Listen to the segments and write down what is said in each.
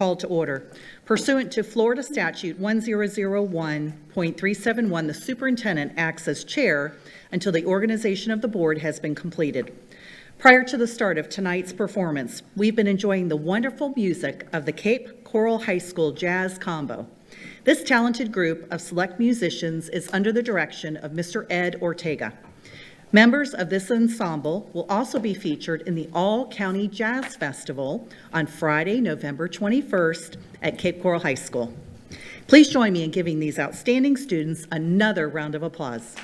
Called to order. Pursuant to Florida Statute 1001.371, the superintendent acts as chair until the organization of the board has been completed. Prior to the start of tonight's performance, we've been enjoying the wonderful music of the Cape Coral High School Jazz Combo. This talented group of select musicians is under the direction of Mr. Ed Ortega. Members of this ensemble will also be featured in the All-County Jazz Festival on Friday, November 21st at Cape Coral High School. Please join me in giving these outstanding students another round of applause.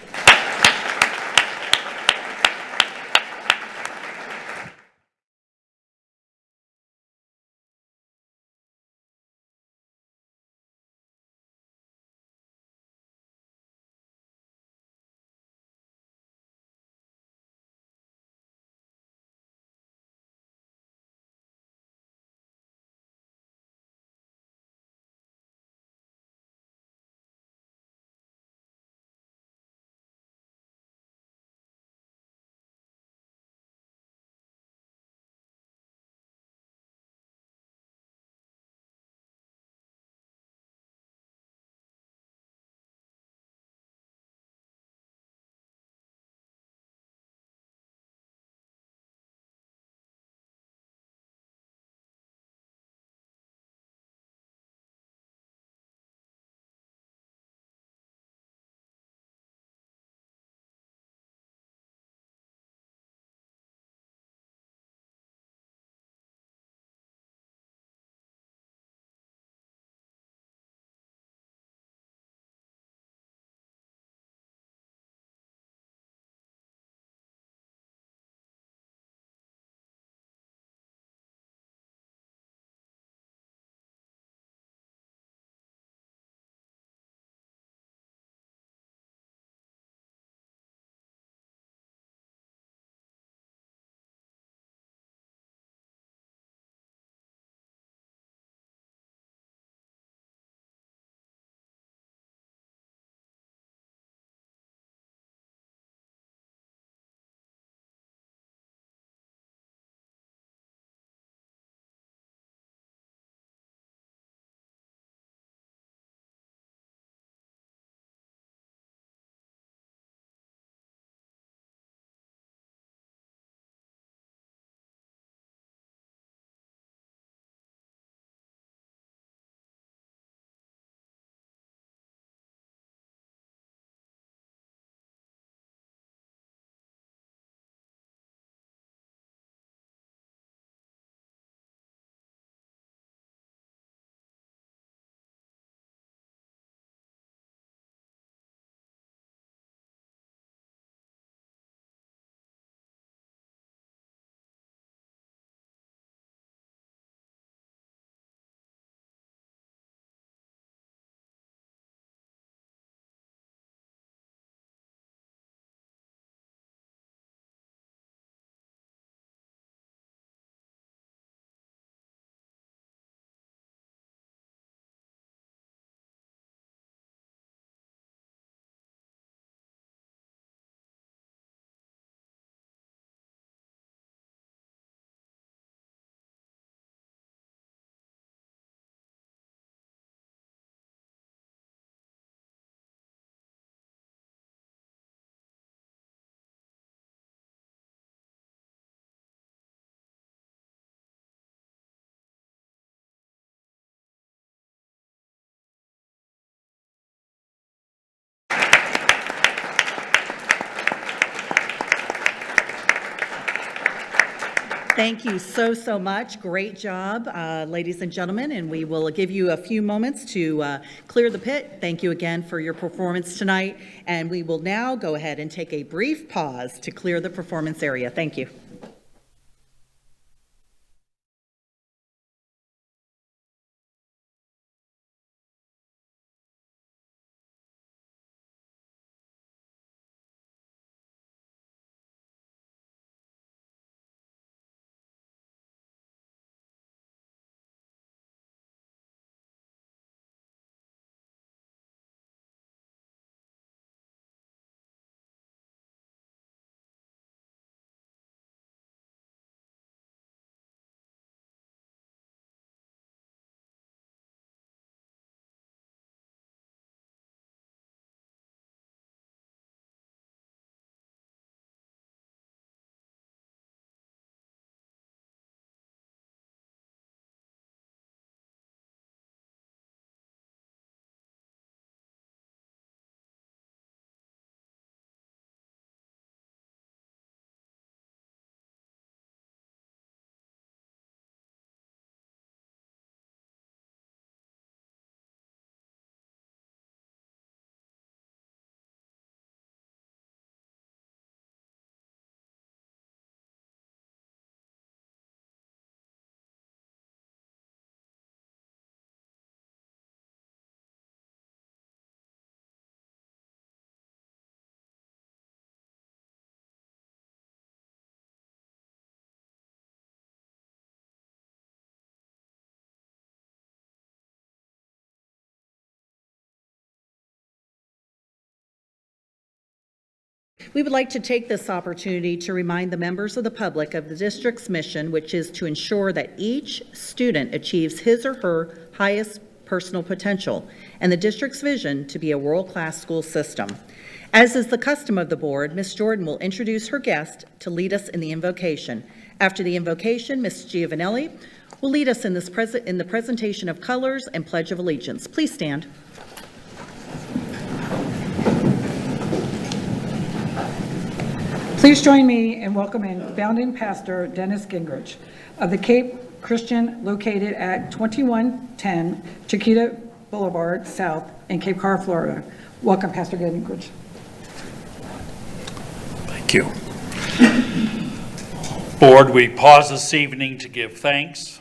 Thank you so much. Great job, ladies and gentlemen, and we will give you a few moments to clear the pit. Thank you again for your performance tonight, and we will now go ahead and take a brief pause to clear the performance area. Thank you. We would like to take this opportunity to remind the members of the public of the district's mission, which is to ensure that each student achieves his or her highest personal potential, and the district's vision to be a world-class school system. As is the custom of the board, Ms. Jordan will introduce her guest to lead us in the invocation. After the invocation, Ms. Giovanelli will lead us in the presentation of colors and Pledge of Allegiance. Please stand. Please join me in welcoming founding pastor Dennis Gingrich of the Cape Christian, located at 2110 Chiquita Boulevard South in Cape Coral, Florida. Welcome, Pastor Gingrich. Thank you. Lord, we pause this evening to give thanks.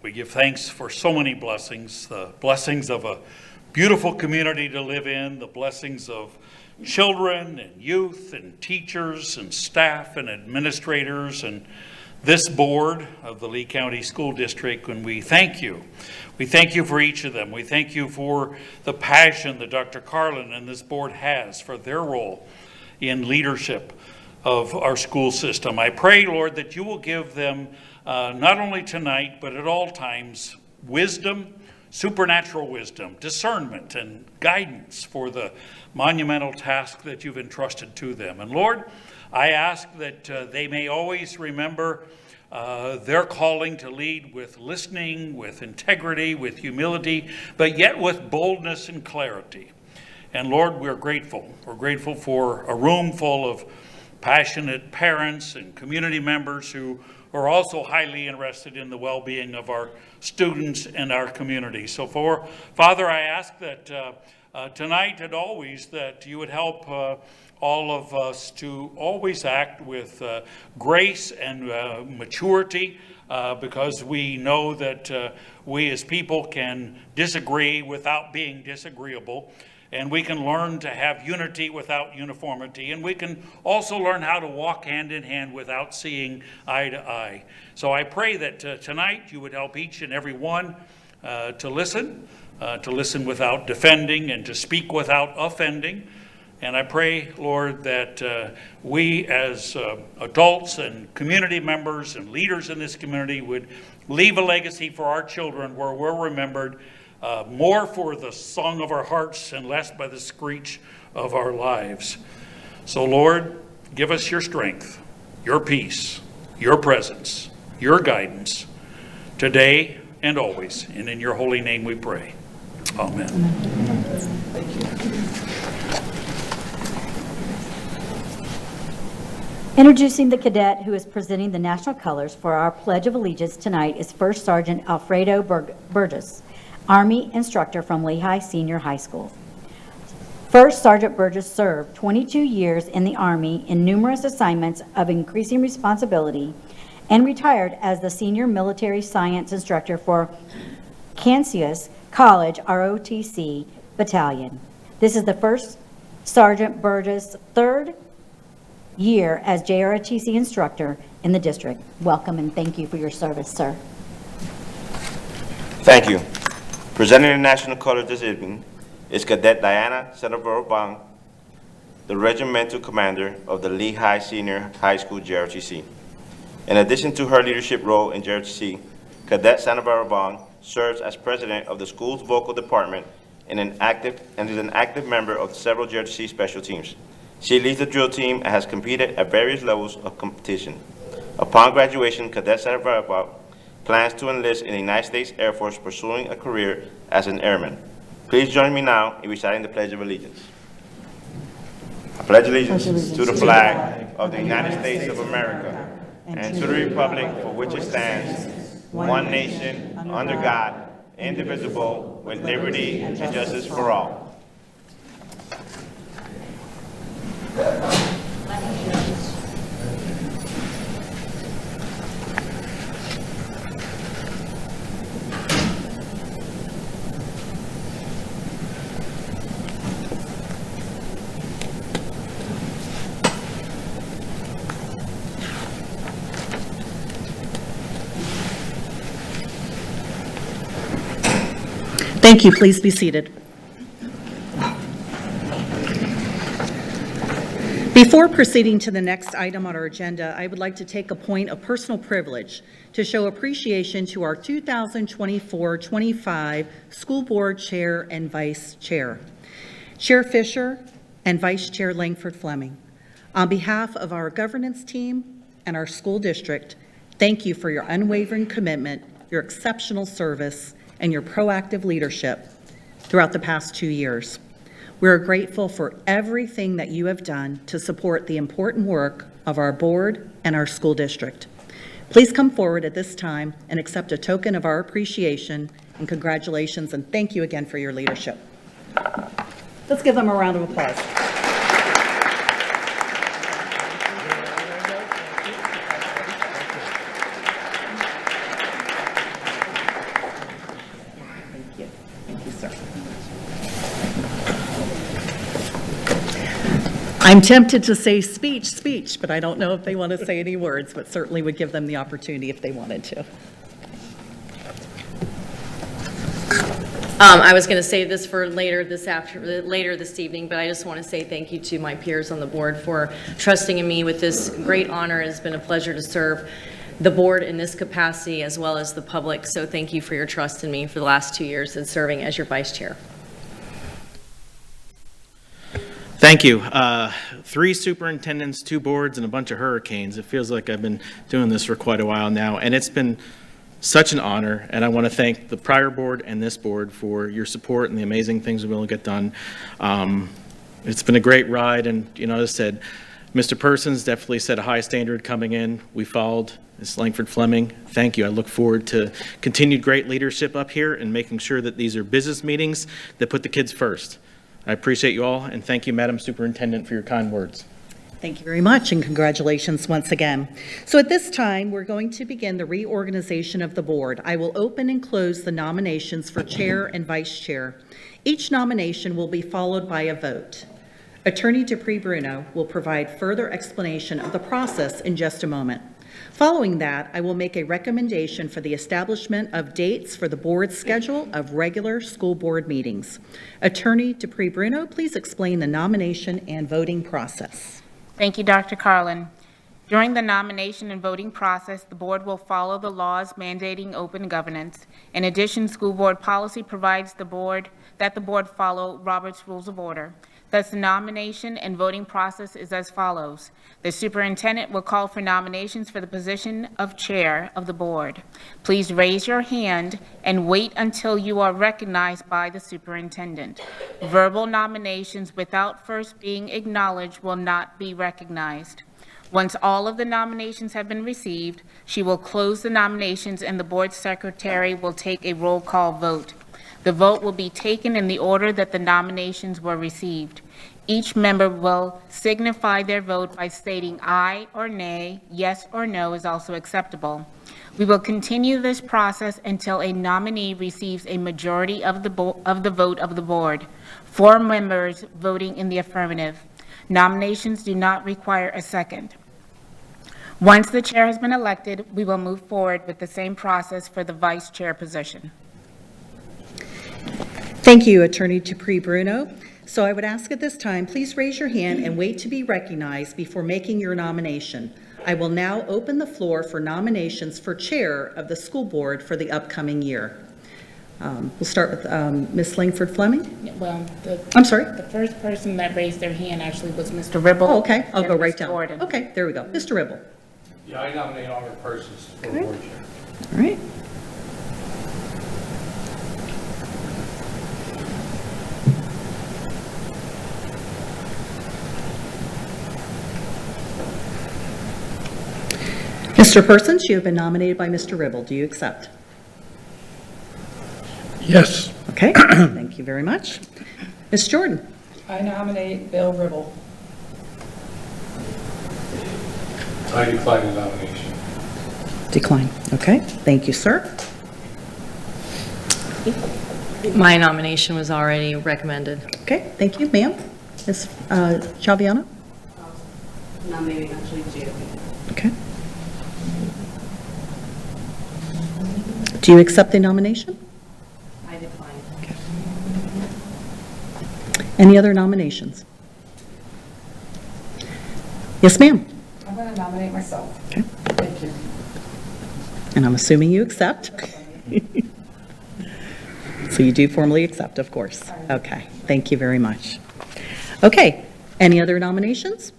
We give thanks for so many blessings, the blessings of a beautiful community to live in, the blessings of children and youth and teachers and staff and administrators and this board of the Lee County School District, and we thank you. We thank you for each of them. We thank you for the passion that Dr. Carlin and this board has for their role in leadership of our school system. I pray, Lord, that you will give them not only tonight, but at all times, wisdom, supernatural wisdom, discernment, and guidance for the monumental task that you've entrusted to them. And Lord, I ask that they may always remember their calling to lead with listening, with integrity, with humility, but yet with boldness and clarity. And Lord, we're grateful. We're grateful for a room full of passionate parents and community members who are also highly interested in the well-being of our students and our community. So Father, I ask that tonight and always that you would help all of us to always act with grace and maturity, because we know that we as people can disagree without being disagreeable. And we can learn to have unity without uniformity. And we can also learn how to walk hand in hand without seeing eye to eye. So I pray that tonight you would help each and every one to listen without defending and to speak without offending. And I pray, Lord, that we as adults and community members and leaders in this community would leave a legacy for our children where we're remembered more for the song of our hearts and less by the screech of our lives. So Lord, give us your strength, your peace, your presence, your guidance today and always. And in your holy name we pray. Amen. Thank you. Introducing the cadet who is presenting the national colors for our Pledge of Allegiance tonight is First Sergeant Alfredo Burgess, Army instructor from Lehigh Senior High School. First Sergeant Burgess served 22 years in the Army in numerous assignments of increasing responsibility and retired as the Senior Military Science Instructor for Kansas College ROTC Battalion. This is the First Sergeant Burgess' third year as JROTC instructor in the district. Welcome and thank you for your service, sir. Thank you. Presenting the national colors this evening is Cadet Diana Sandoval-Bang, the regimental commander of the Lehigh Senior High School JROTC. In addition to her leadership role in JROTC, Cadet Sandoval-Bang serves as president of the school's vocal department and is an active member of several JROTC special teams. She leads the drill team and has competed at various levels of competition. Upon graduation, Cadet Sandoval plans to enlist in the United States Air Force, pursuing a career as an airman. Please join me now in reciting the Pledge of Allegiance. I pledge allegiance to the flag of the United States of America and to the republic for which it stands, one nation, under God, indivisible, with liberty and justice for all. Thank you. Please be seated. Before proceeding to the next item on our agenda, I would like to take a point of personal privilege to show appreciation to our 2024-25 School Board Chair and Vice Chair, Chair Fisher and Vice Chair Langford Fleming. On behalf of our governance team and our school district, thank you for your unwavering commitment, your exceptional service, and your proactive leadership throughout the past 2 years. We are grateful for everything that you have done to support the important work of our board and our school district. Please come forward at this time and accept a token of our appreciation and congratulations, and thank you again for your leadership. Let's give them a round of applause. Thank you. Thank you, sir. I'm tempted to say speech, but I don't know if they want to say any words, but certainly would give them the opportunity if they wanted to. I was going to save this for later this evening, but I just want to say thank you to my peers on the board for trusting in me with this great honor. It has been a pleasure to serve the board in this capacity as well as the public. So thank you for your trust in me for the last 2 years and serving as your vice chair. Thank you. 3 superintendents, 2 boards, and a bunch of hurricanes. It feels like I've been doing this for quite a while now, and it's been such an honor, and I want to thank the prior board and this board for your support and the amazing things we've been able to get done. It's been a great ride, and, you know, as I said, Mr. Persons definitely set a high standard coming in. We followed. Ms. Langford Fleming, thank you. I look forward to continued great leadership up here and making sure that these are business meetings that put the kids first. I appreciate you all, and thank you, Madam Superintendent, for your kind words. Thank you very much, and congratulations once again. So at this time, we're going to begin the reorganization of the board. I will open and close the nominations for chair and vice chair. Each nomination will be followed by a vote. Attorney Dupree Bruno will provide further explanation of the process in just a moment. Following that, I will make a recommendation for the establishment of dates for the board's schedule of regular school board meetings. Attorney Dupree Bruno, please explain the nomination and voting process. Thank you, Dr. Carlin. During the nomination and voting process, the board will follow the laws mandating open governance. In addition, school board policy provides the board follow Robert's Rules of Order. Thus, the nomination and voting process is as follows. The superintendent will call for nominations for the position of chair of the board. Please raise your hand and wait until you are recognized by the superintendent. Verbal nominations without first being acknowledged will not be recognized. Once all of the nominations have been received, she will close the nominations and the board secretary will take a roll call vote. The vote will be taken in the order that the nominations were received. Each member will signify their vote by stating aye or nay, yes or no is also acceptable. We will continue this process until a nominee receives a majority of the vote of the board, 4 members voting in the affirmative. Nominations do not require a second. Once the chair has been elected, we will move forward with the same process for the vice chair position. Thank you, Attorney Dupree Bruno. So I would ask at this time, please raise your hand and wait to be recognized before making your nomination. I will now open the floor for nominations for chair of the school board for the upcoming year. We'll start with Ms. Langford Fleming. Well, I'm sorry. the first person that raised their hand actually was Mr. Ribble. Oh, okay. I'll and go right Mr. down. Gordon. Okay, there we go. Mr. Ribble. Yeah, I nominate Oliver Persons for Okay. board chair. All right. Mr. Persons, you have been nominated by Mr. Ribble. Do you accept? Yes. Okay, thank you very much. Ms. Jordan? I nominate Bill Ribble. I decline the nomination. Decline. Okay, thank you, sir. My nomination was already recommended. Okay, thank you, ma'am. Ms. Chaviano? Nominating actually Jada. Okay. Do you accept the nomination? I decline. Any other nominations? Yes, ma'am. I'm going to nominate myself. Okay. Thank you. And I'm assuming you accept. So you do formally accept, of course. Okay, thank you very much. Okay, any other nominations?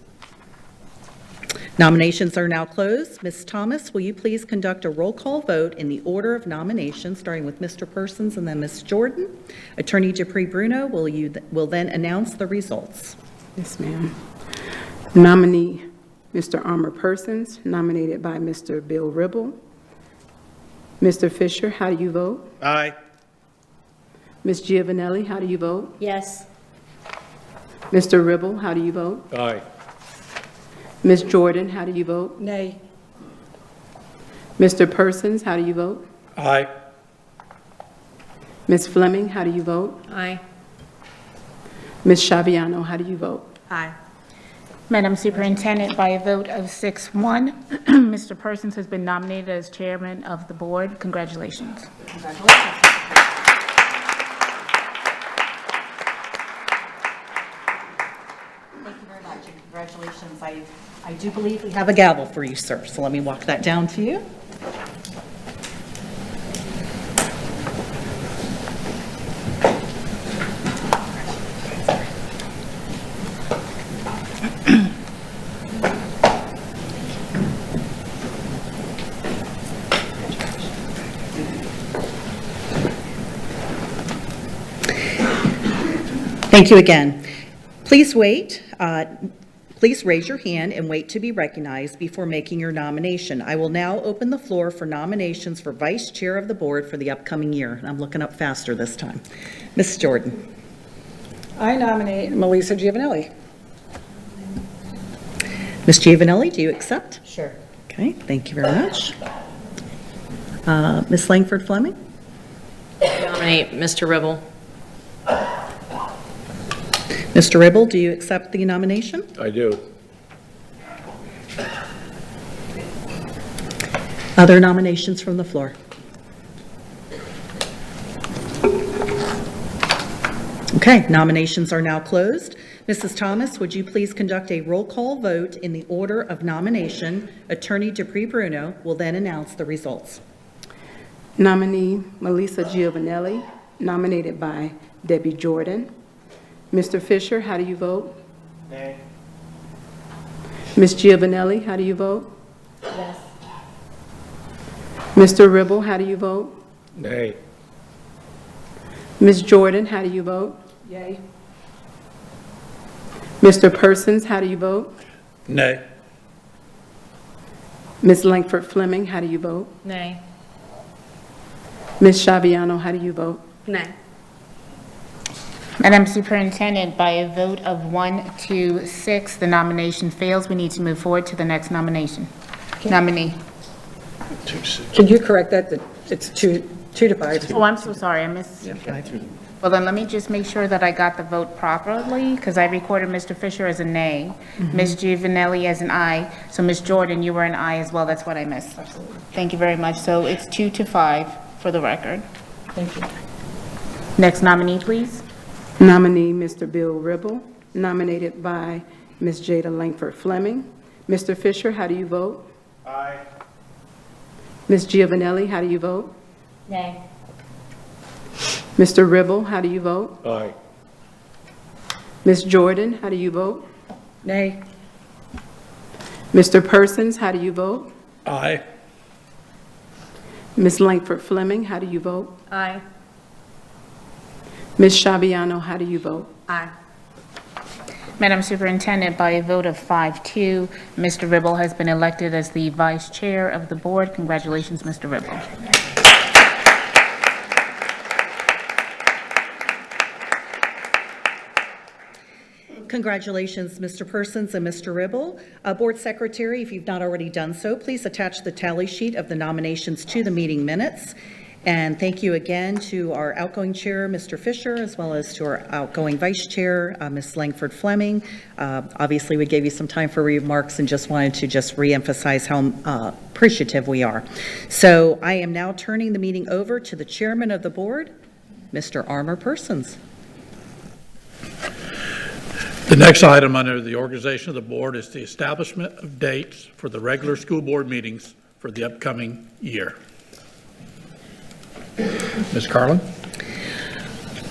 Nominations are now closed. Ms. Thomas, will you please conduct a roll call vote in the order of nominations, starting with Mr. Persons and then Ms. Jordan? Attorney Dupree Bruno will then announce the results. Yes, ma'am. Nominee, Mr. Armour Persons, nominated by Mr. Bill Ribble. Mr. Fisher, how do you vote? Aye. Ms. Giovanelli, how do you vote? Yes. Mr. Ribble, how do you vote? Aye. Ms. Jordan, how do you vote? Nay. Mr. Persons, how do you vote? Aye. Ms. Fleming, how do you vote? Aye. Ms. Shaviano, how do you vote? Aye. Madam Superintendent, by a vote of 6-1, Mr. Persons has been nominated as chairman of the board. Congratulations. Thank you very much, and congratulations. I do believe we have a gavel for you, sir, so let me walk that down to you. Thank you again. Please wait. Please raise your hand and wait to be recognized before making your nomination. I will now open the floor for nominations for Vice Chair of the Board for the upcoming year. I'm looking up faster this time. Ms. Jordan. I nominate Melissa Giovanelli. Ms. Giovanelli, do you accept? Sure. Okay, thank you very much. Ms. Langford Fleming? Nominate Mr. Ribble. Mr. Ribble, do you accept the nomination? I do. Other nominations from the floor? Okay, nominations are now closed. Mrs. Thomas, would you please conduct a roll call vote in the order of nomination? Attorney Dupree Bruno will then announce the results. Nominee, Melissa Giovanelli, nominated by Debbie Jordan. Mr. Fisher, how do you vote? Nay. Ms. Giovanelli, how do you vote? Yes. Mr. Ribble, how do you vote? Nay. Ms. Jordan, how do you vote? Yay. Mr. Persons, how do you vote? Nay. Ms. Langford Fleming, how do you vote? Nay. Ms. Shaviano, how do you vote? Nay. Madam Superintendent, by a vote of 1-6, the nomination fails. We need to move forward to the next nomination. Nominee. Can you correct that? That it's 2 to 5? Oh, I'm so sorry, I missed. Well, then let me just make sure that I got the vote properly, because I recorded Mr. Fisher as a nay, Ms. Giovanelli as an aye, so Ms. Jordan, you were an aye as well, that's what I missed. Absolutely. Thank you very much. So it's 2-5 for the record. Thank you. Next nominee, please. Nominee, Mr. Bill Ribble, nominated by Ms. Jada Langford Fleming. Mr. Fisher, how do you vote? Aye. Ms. Giovanelli, how do you vote? Nay. Mr. Ribble, how do you vote? Aye. Ms. Jordan, how do you vote? Nay. Mr. Persons, how do you vote? Aye. Ms. Langford Fleming, how do you vote? Aye. Ms. Shaviano, how do you vote? Aye. Madam Superintendent, by a vote of 5-2, Mr. Ribble has been elected as the Vice Chair of the Board. Congratulations, Mr. Ribble. Congratulations, Mr. Persons and Mr. Ribble. Board Secretary, if you've not already done so, please attach the tally sheet of the nominations to the meeting minutes. And thank you again to our outgoing chair, Mr. Fisher, as well as to our outgoing vice chair, Ms. Langford Fleming. Obviously, we gave you some time for remarks and just wanted to just reemphasize how appreciative we are. So I am now turning the meeting over to the chairman of the board, Mr. Armour Persons. The next item under the organization of the board is the establishment of dates for the regular school board meetings for the upcoming year. Ms. Carlin?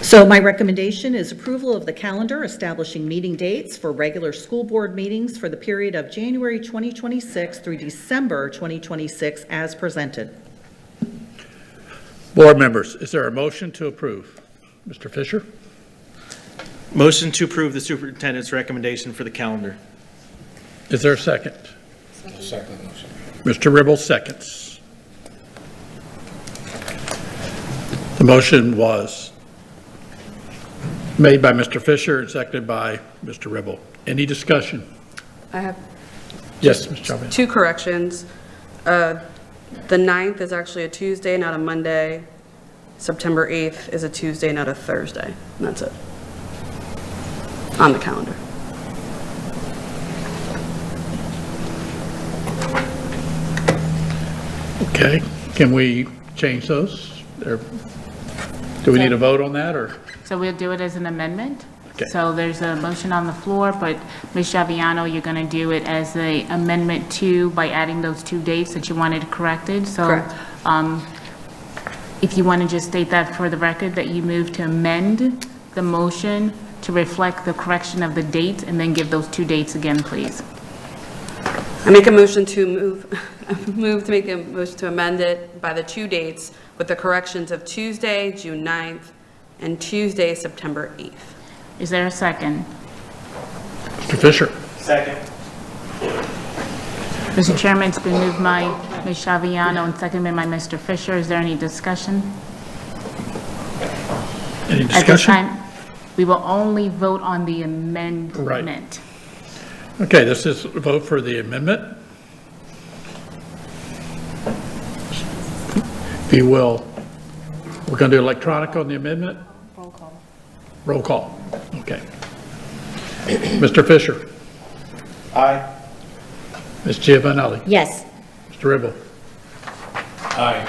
So my recommendation is approval of the calendar establishing meeting dates for regular school board meetings for the period of January 2026 through December 2026 as presented. Board members, is there a motion to approve? Mr. Fisher? Motion to approve the superintendent's recommendation for the calendar. Is there a second? Second motion. Mr. Ribble seconds. The motion was made by Mr. Fisher and seconded by Mr. Ribble. Any discussion? I have Yes, Ms. Chavez. 2 corrections. The 9th is actually a Tuesday, not a Monday. September 8th is a Tuesday, not a Thursday. And that's it. On the calendar. Okay, can we change those? Or do we need a vote on that, or? So we'll do it as an amendment. Okay. So there's a motion on the floor, but Ms. Javiano, you're going to do it as a amendment to, by adding those 2 dates that you wanted corrected. So Correct. If you want to just state that for the record, that you move to amend the motion to reflect the correction of the date, and then give those 2 dates again, please. I make a motion to move to make the motion to amend it by the 2 dates with the corrections of Tuesday, June 9th, and Tuesday, September 8th. Is there a second? Mr. Fisher? Second. Mr. Chairman, it's been moved by Ms. Javiano and seconded by Mr. Fisher. Is there any discussion? Any At this discussion? time, we will only vote on the amendment. Okay, this is a vote for the amendment. If you will, we're going to do electronic on the amendment? Roll call. Roll call, okay. Mr. Fisher? Aye. Ms. Giovanelli? Yes. Mr. Ribble? Aye.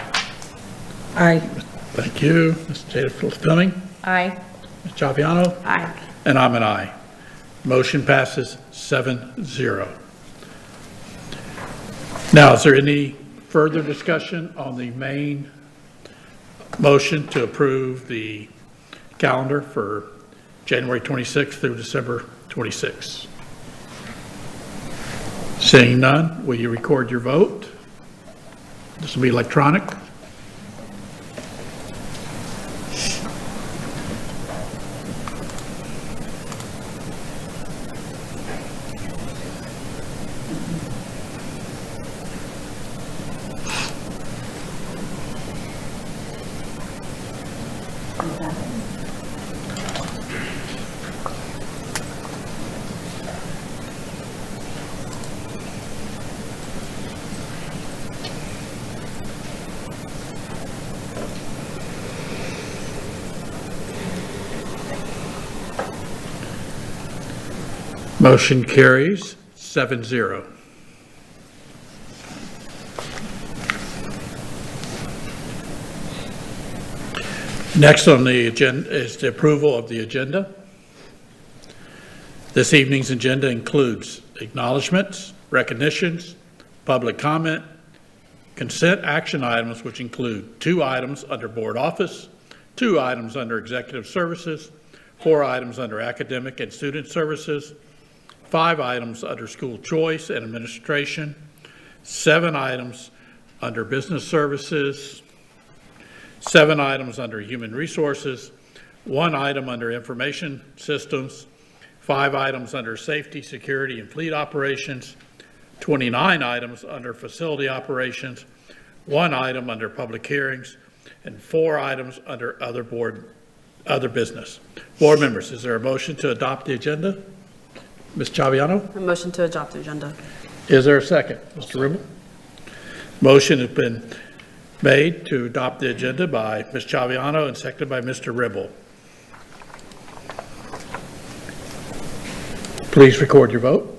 Aye. Thank you. Ms. Jada Fleming? Aye. Ms. Chaviano? Aye. And I'm an aye. Motion passes 7-0. Now, is there any further discussion on the main motion to approve the calendar for January 26th through December 26th? Seeing none, will you record your vote? This will be electronic. Motion carries 7-0. Next on the agenda is the approval of the agenda. This evening's agenda includes acknowledgements, recognitions, public comment, consent action items, which include 2 items under board office, 2 items under executive services, 4 items under academic and student services, 5 items under school choice and administration, 7 items under business services, 7 items under human resources, 1 item under information systems, 5 items under safety, security, and fleet operations, 29 items under facility operations, 1 item under public hearings, and 4 items under other business. Board members, is there a motion to adopt the agenda? Ms. Chaviano? A motion to adopt the agenda. Is there a second? Mr. Ribble? Motion has been made to adopt the agenda by Ms. Chaviano and seconded by Mr. Ribble. Please record your vote.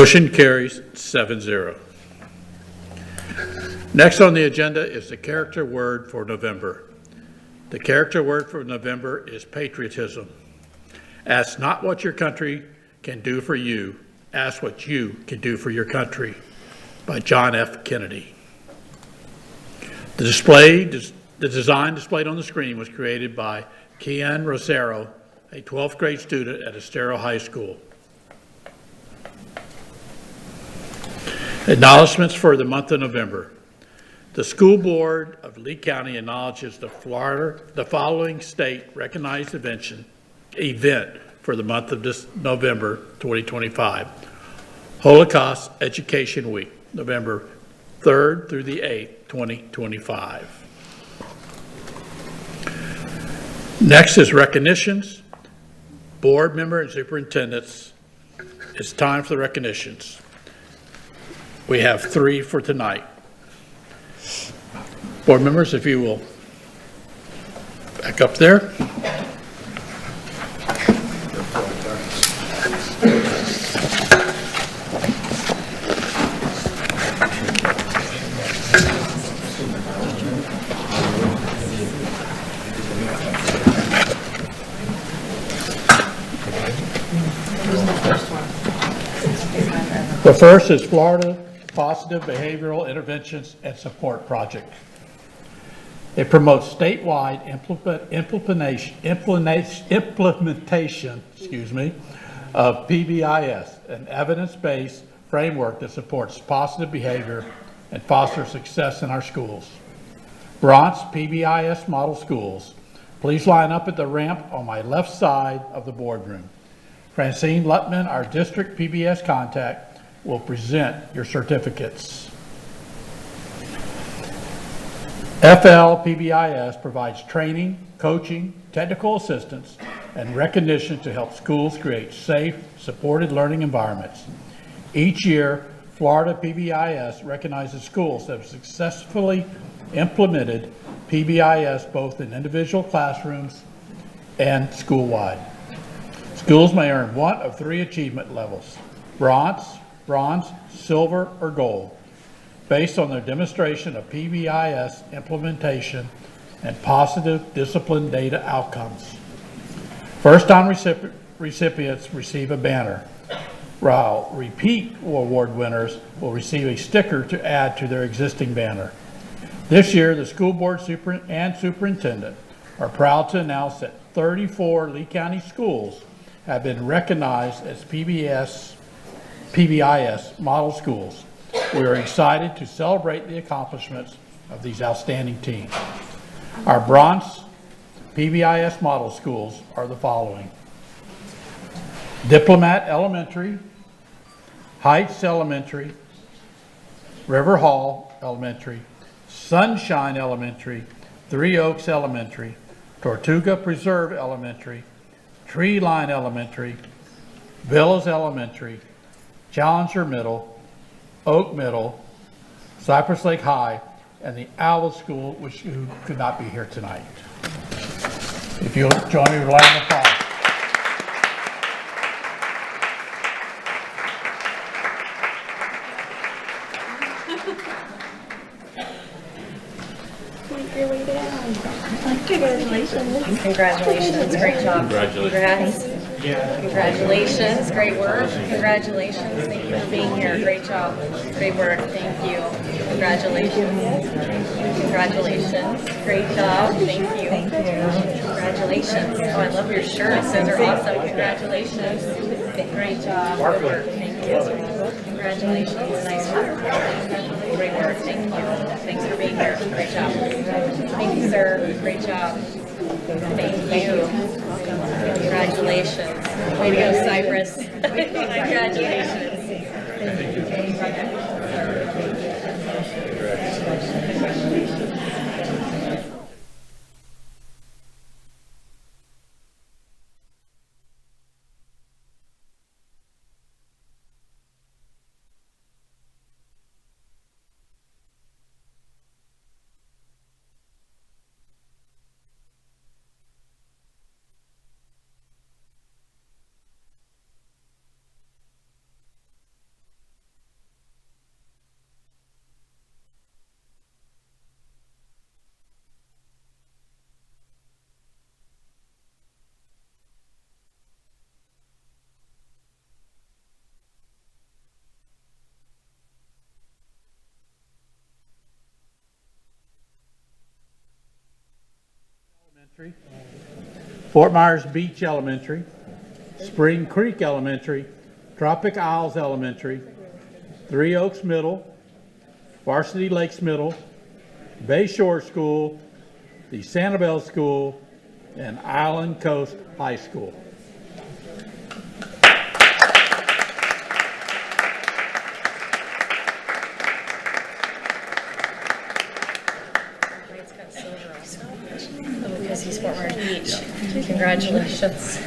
Motion carries 7-0. Next on the agenda is the character word for November. The character word for November is patriotism. Ask not what your country can do for you, ask what you can do for your country, by John F. Kennedy. The design displayed on the screen was created by Kian Rosero, a 12th grade student at Estero High School. Acknowledgements for the month of November. The School Board of Lee County acknowledges the following state-recognized event for the month of November 2025. Holocaust Education Week, November 3rd through the 8th, 2025. Next is recognitions. Board member and superintendents. It's time for the recognitions. We have 3 for tonight. Board members, if you will back up there. The first is Florida Positive Behavioral Interventions and Support Project. It promotes statewide implementation of PBIS, an evidence-based framework that supports positive behavior and fosters success in our schools. Bronx PBIS model schools. Please line up at the ramp on my left side of the boardroom. Francine Lutman, our district PBS contact, will present your certificates. FL PBIS provides training, coaching, technical assistance, and recognition to help schools create safe, supported learning environments. Each year, Florida PBIS recognizes schools that have successfully implemented PBIS both in individual classrooms and school-wide. Schools may earn one of 3 achievement levels: bronze, silver, or gold, based on their demonstration of PBIS implementation and positive discipline data outcomes. First-time recipients receive a banner, while repeat award winners will receive a sticker to add to their existing banner. This year, the school board and superintendent are proud to announce that 34 Lee County schools have been recognized as PBIS model schools. We are excited to celebrate the accomplishments of these outstanding teams. Our bronze PBIS model schools are the following: Diplomat Elementary, Heights Elementary, River Hall Elementary, Sunshine Elementary, Three Oaks Elementary, Tortuga Preserve Elementary, Tree Line Elementary, Villas Elementary, Challenger Middle, Oak Middle, Cypress Lake High, and the Owl School, which who could not be here tonight. If you'll join me with a round of applause. Congratulations, great job. Congratulations. Congratulations, great work. Congratulations, thank you for being here. Great job, great work, thank you. Congratulations. Congratulations, great job, thank you. Congratulations. Oh, I love your shirts, those are awesome. Congratulations. Great job, good work, thank you. Congratulations, nice work. Great work, thank you. Thanks for being here, great job. Thank you, sir, great job. Thank you. Congratulations. Way to go, Cypress. Congratulations. Fort Myers Beach Elementary, Spring Creek Elementary, Tropic Isles Elementary, Three Oaks Middle, Varsity Lakes Middle, Bay Shore School, the Sanibel School, and Island Coast High School. Because he's Fort Myers Beach. Congratulations.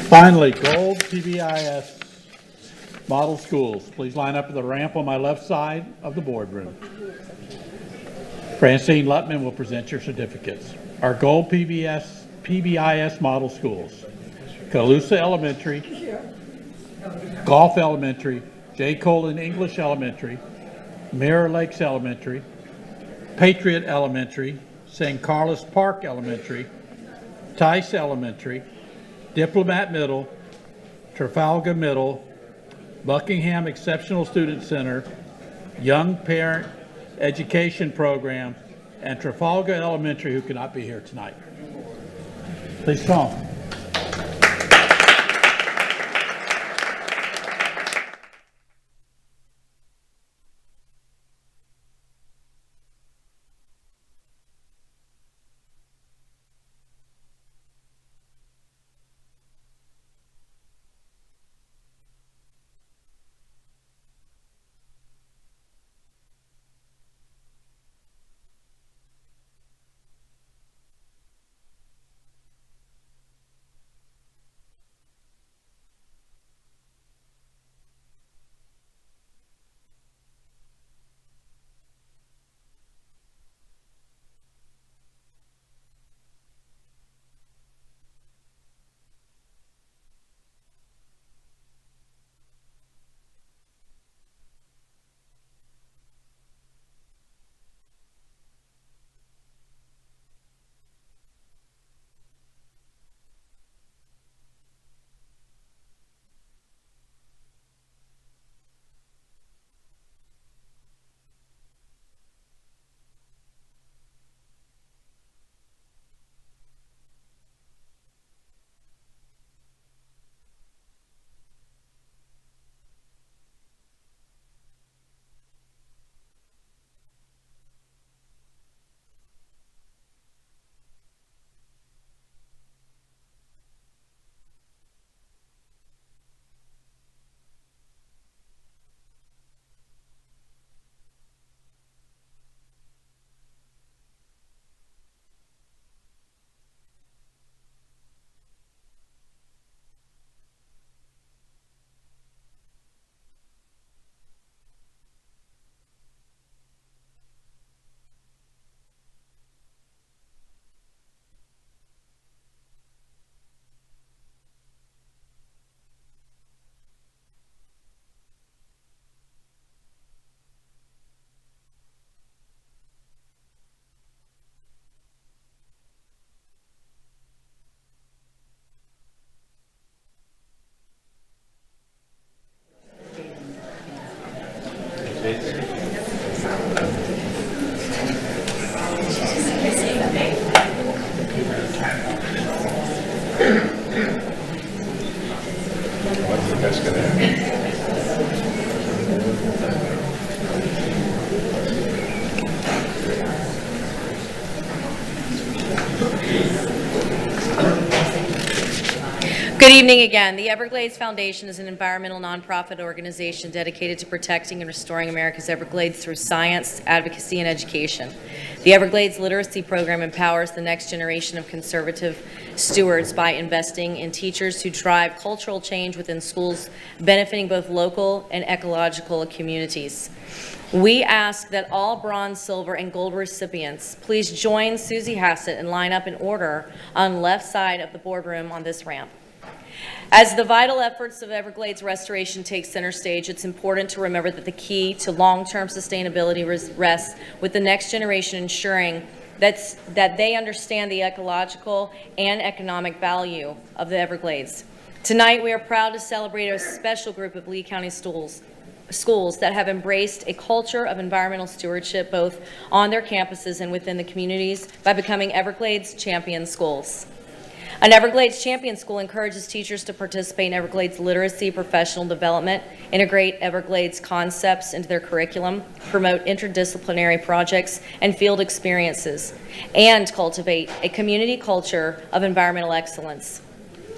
Finally, gold PBIS model schools. Please line up at the ramp on my left side of the boardroom. Francine Lutman will present your certificates. Our gold PBIS model schools: Calusa Elementary, Gulf Elementary, J. Colon English Elementary, Mirror Lakes Elementary, Patriot Elementary, St. Carlos Park Elementary, Tice Elementary, Diplomat Middle, Trafalgar Middle, Buckingham Exceptional Student Center, Young Parent Education Program, and Trafalgar Elementary, who cannot be here tonight. Please come. Good evening again. The Everglades Foundation is an environmental nonprofit organization dedicated to protecting and restoring America's Everglades through science, advocacy, and education. The Everglades Literacy Program empowers the next generation of conservative stewards by investing in teachers who drive cultural change within schools, benefiting both local and ecological communities. We ask that all bronze, silver, and gold recipients please join Susie Hassett and line up in order on the left side of the boardroom on this ramp. As the vital efforts of Everglades restoration take center stage, it's important to remember that the key to long-term sustainability rests with the next generation ensuring that they understand the ecological and economic value of the Everglades. Tonight, we are proud to celebrate a special group of Lee County schools that have embraced a culture of environmental stewardship both on their campuses and within the communities by becoming Everglades Champion Schools. An Everglades Champion School encourages teachers to participate in Everglades literacy, professional development, integrate Everglades concepts into their curriculum, promote interdisciplinary projects and field experiences, and cultivate a community culture of environmental excellence.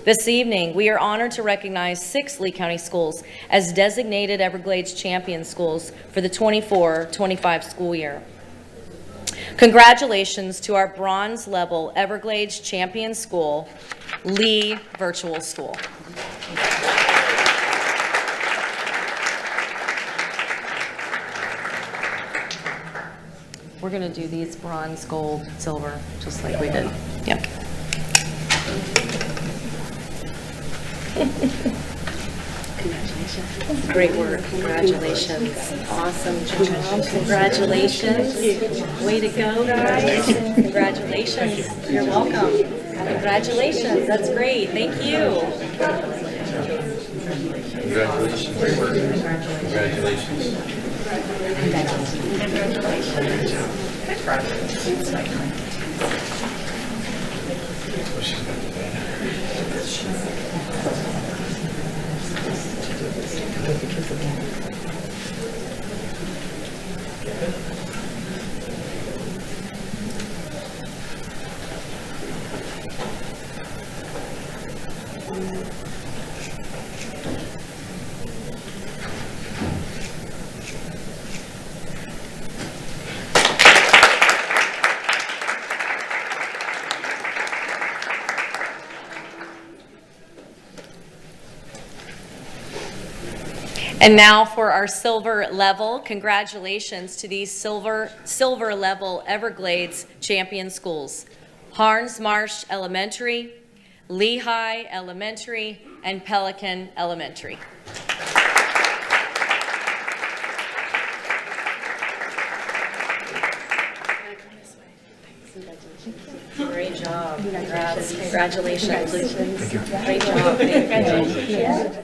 This evening, we are honored to recognize 6 Lee County schools as designated Everglades Champion Schools for the 24-25 school year. Congratulations to our bronze level Everglades Champion School, Lee Virtual School. We're going to do these bronze, gold, silver, just like we did. Yep. Congratulations. Great work. Congratulations. Awesome job. Congratulations. Way to go, guys. Congratulations. You're welcome. Congratulations. That's great. Thank you. Congratulations. Great work. Congratulations. And now for our silver level, congratulations to these silver level Everglades Champion Schools: Harns Marsh Elementary, Lehigh Elementary, and Pelican Elementary. Great job. Congrats. Congratulations. Great job. Congratulations.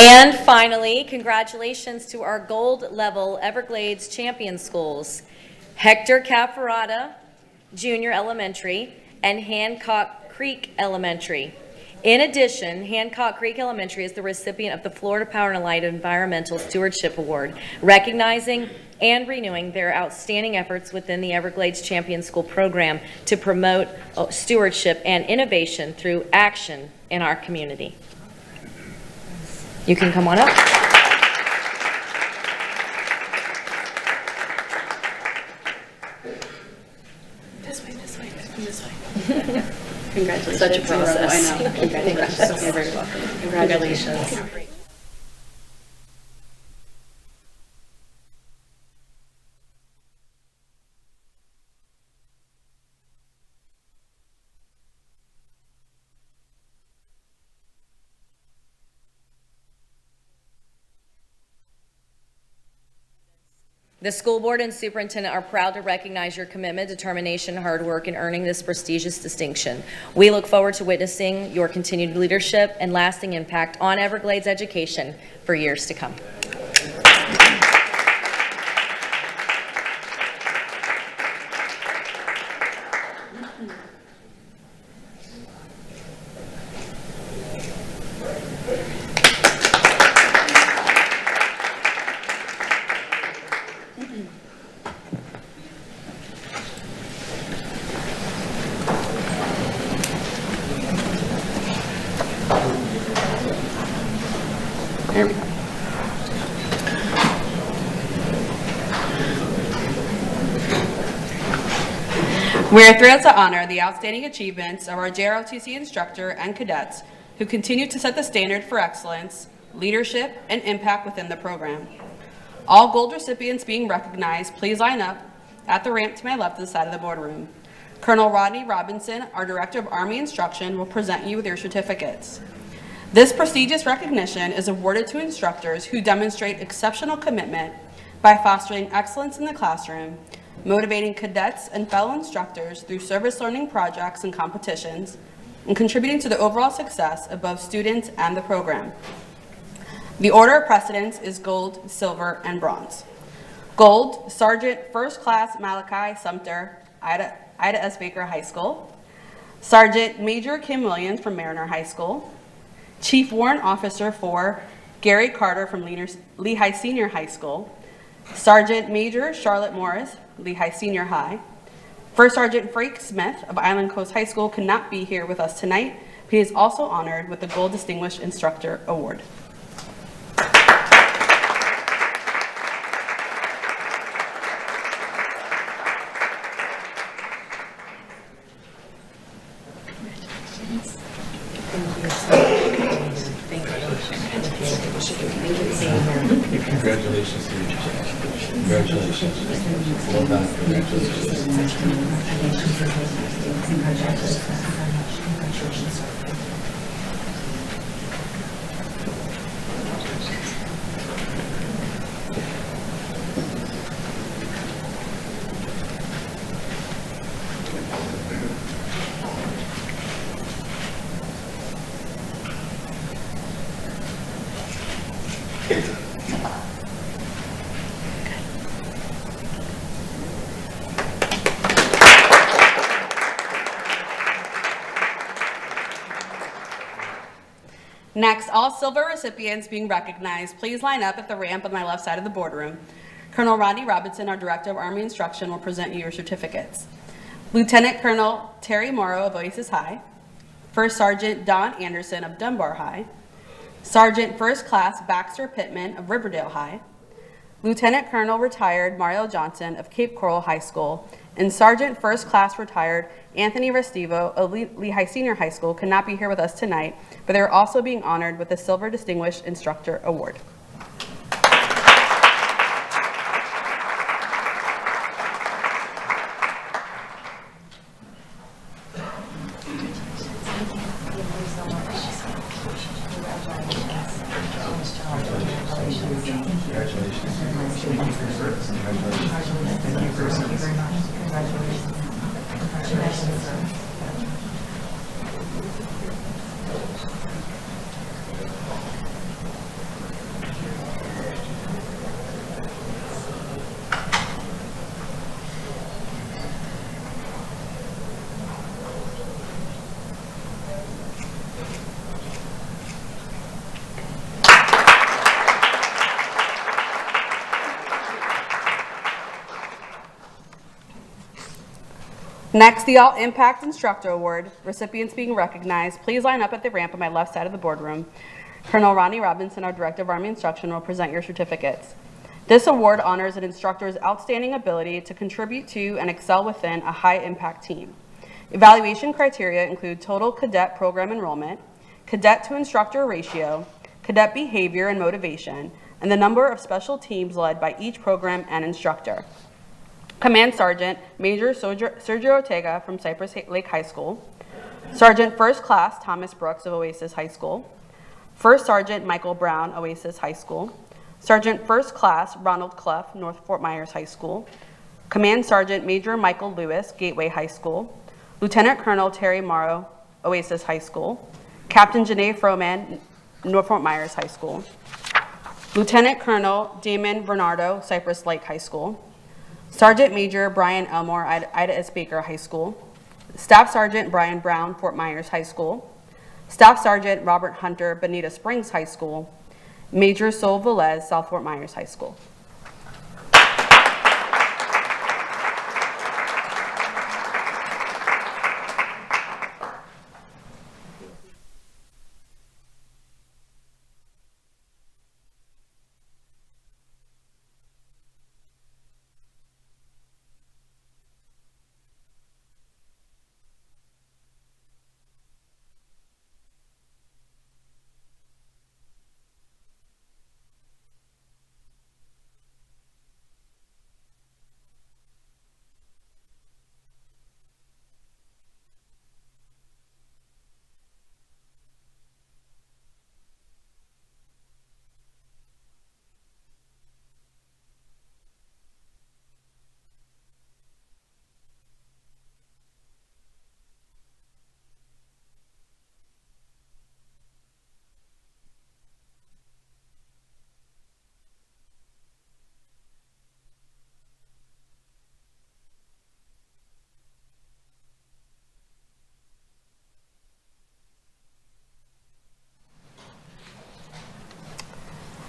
And finally, congratulations to our gold level Everglades Champion Schools: Hector Cafferata Junior Elementary and Hancock Creek Elementary. In addition, Hancock Creek Elementary is the recipient of the Florida Power and Light Environmental Stewardship Award, recognizing and renewing their outstanding efforts within the Everglades Champion School program to promote stewardship and innovation through action in our community. You can come on up. Congratulations. Such a process. I know. Congratulations. You're very welcome. Congratulations. The school board and superintendent are proud to recognize your commitment, determination, hard work in earning this prestigious distinction. We look forward to witnessing your continued leadership and lasting impact on Everglades education for years to come. There we go. We are thrilled to honor the outstanding achievements of our JROTC instructor and cadets who continue to set the standard for excellence, leadership, and impact within the program. All gold recipients being recognized, please line up at the ramp to my left of the side of the boardroom. Colonel Rodney Robinson, our Director of Army Instruction, will present you with your certificates. This prestigious recognition is awarded to instructors who demonstrate exceptional commitment by fostering excellence in the classroom, motivating cadets and fellow instructors through service learning projects and competitions, and contributing to the overall success of both students and the program. The order of precedence is gold, silver, and bronze. Gold, Sergeant First Class Malachi Sumter, Ida S. Baker High School. Sergeant Major Kim Williams from Mariner High School. Chief Warrant Officer 4, Gary Carter from Lehigh Senior High School. Sergeant Major Charlotte Morris, Lehigh Senior High. First Sergeant Frank Smith of Island Coast High School could not be here with us tonight, but he is also honored with the Gold Distinguished Instructor Award. Congratulations to you. Congratulations. Well done. Next, all silver recipients being recognized, please line up at the ramp on my left side of the boardroom. Colonel Rodney Robinson, our Director of Army Instruction, will present you your certificates. Lieutenant Colonel Terry Morrow of Oasis High. First Sergeant Don Anderson of Dunbar High. Sergeant First Class Baxter Pittman of Riverdale High. Lieutenant Colonel Retired Mario Johnson of Cape Coral High School, and Sergeant First Class Retired Anthony Restivo of Lehigh Senior High School could not be here with us tonight, but they are also being honored with the Silver Distinguished Instructor Award. Next, the All Impact Instructor Award. Recipients being recognized, please line up at the ramp on my left side of the boardroom. Colonel Rodney Robinson, our Director of Army Instruction, will present your certificates. This award honors an instructor's outstanding ability to contribute to and excel within a high-impact team. Evaluation criteria include total cadet program enrollment, cadet to instructor ratio, cadet behavior and motivation, and the number of special teams led by each program and instructor. Command Sergeant Major Sergio Ortega from Cypress Lake High School, Sergeant First Class Thomas Brooks of Oasis High School, First Sergeant Michael Brown, Oasis High School, Sergeant First Class Ronald Clough, North Fort Myers High School, Command Sergeant Major Michael Lewis, Gateway High School, Lieutenant Colonel Terry Morrow, Oasis High School, Captain Janae Froman, North Fort Myers High School, Lieutenant Colonel Damon Bernardo, Cypress Lake High School, Sergeant Major Brian Elmore, Ida S. Baker High School, Staff Sergeant Brian Brown, Fort Myers High School, Staff Sergeant Robert Hunter, Bonita Springs High School, Major Sol Velez, South Fort Myers High School.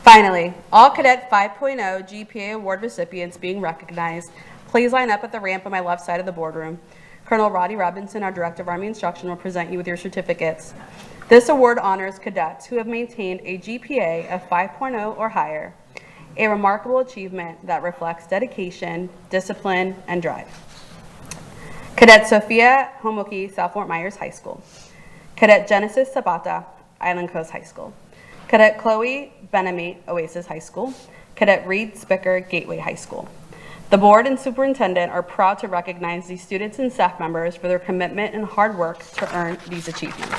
Finally, all Cadet 5.0 GPA Award recipients being recognized, please line up at the ramp on my left side of the boardroom. Colonel Roddy Robinson, our Director of Army Instruction, will present you with your certificates. This award honors cadets who have maintained a GPA of 5.0 or higher, a remarkable achievement that reflects dedication, discipline, and drive. Cadet Sophia Homoki, South Fort Myers High School. Cadet Genesis Sabata, Island Coast High School. Cadet Chloe Benamate, Oasis High School. Cadet Reed Spicker, Gateway High School. The board and superintendent are proud to recognize these students and staff members for their commitment and hard work to earn these achievements.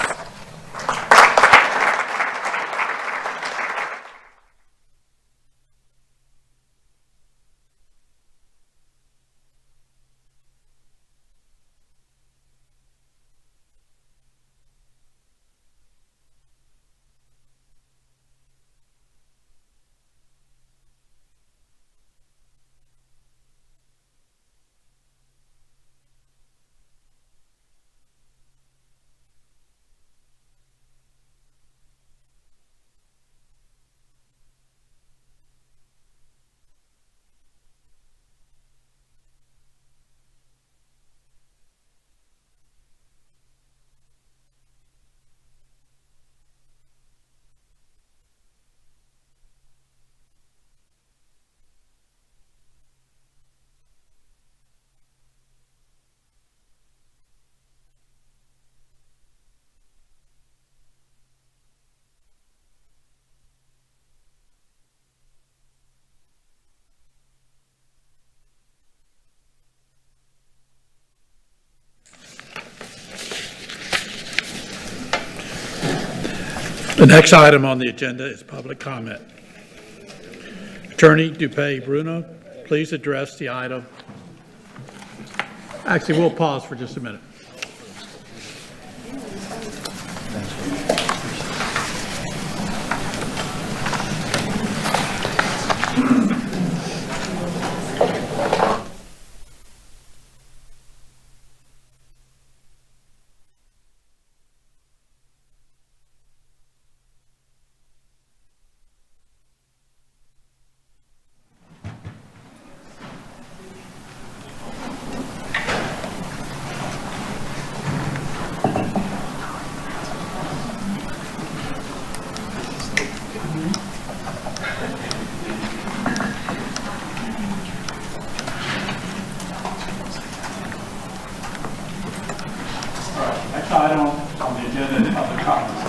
The next item on the agenda is public comment. Attorney Dupay Bruno, please address the item. Actually, we'll pause for just a minute. item on the agenda is public comments.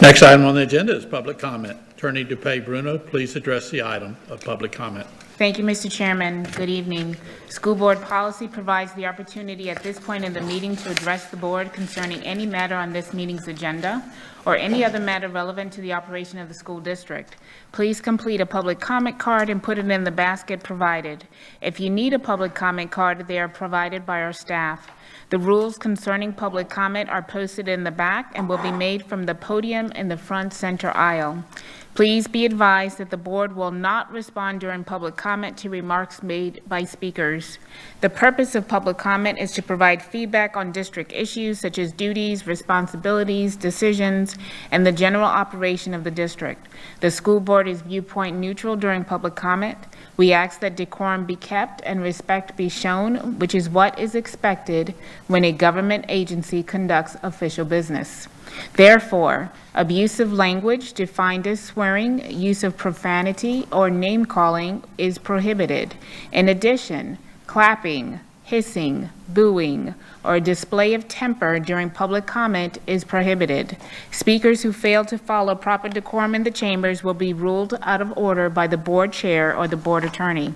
Next item on the agenda is public comment. Attorney DePay Bruno, please address the item of public comment. Thank you, Mr. Chairman. Good evening. School board policy provides the opportunity at this point in the meeting to address the board concerning any matter on this meeting's agenda or any other matter relevant to the operation of the school district. Please complete a public comment card and put it in the basket provided. If you need a public comment card, they are provided by our staff. The rules concerning public comment are posted in the back and will be made from the podium in the front center aisle. Please be advised that the board will not respond during public comment to remarks made by speakers. The purpose of public comment is to provide feedback on district issues such as duties, responsibilities, decisions, and the general operation of the district. The school board is viewpoint neutral during public comment. We ask that decorum be kept and respect be shown, which is what is expected when a government agency conducts official business. Therefore, abusive language defined as swearing, use of profanity, or name-calling is prohibited. In addition, clapping, hissing, booing, or a display of temper during public comment is prohibited. Speakers who fail to follow proper decorum in the chambers will be ruled out of order by the board chair or the board attorney.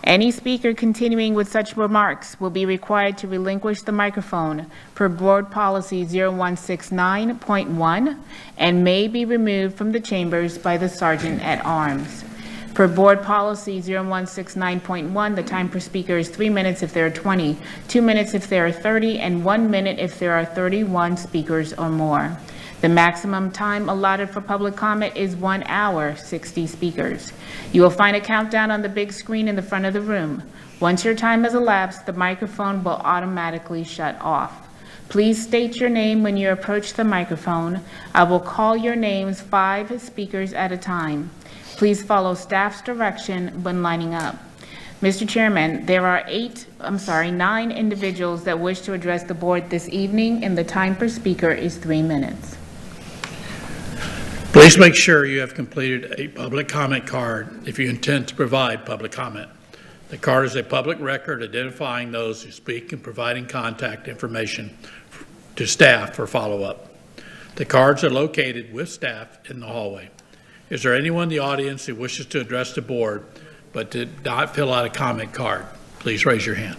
Any speaker continuing with such remarks will be required to relinquish the microphone per Board Policy 0169.1 and may be removed from the chambers by the Sergeant at Arms. Per Board Policy 0169.1, the time per speaker is 3 minutes if there are 20, 2 minutes if there are 30, and 1 minute if there are 31 speakers or more. The maximum time allotted for public comment is 1 hour, 60 speakers. You will find a countdown on the big screen in the front of the room. Once your time has elapsed, the microphone will automatically shut off. Please state your name when you approach the microphone. I will call your names 5 speakers at a time. Please follow staff's direction when lining up. Mr. Chairman, there are 9 individuals that wish to address the board this evening, and the time per speaker is 3 minutes. Please make sure you have completed a public comment card if you intend to provide public comment. The card is a public record identifying those who speak and providing contact information to staff for follow-up. The cards are located with staff in the hallway. Is there anyone in the audience who wishes to address the board but did not fill out a comment card? Please raise your hand.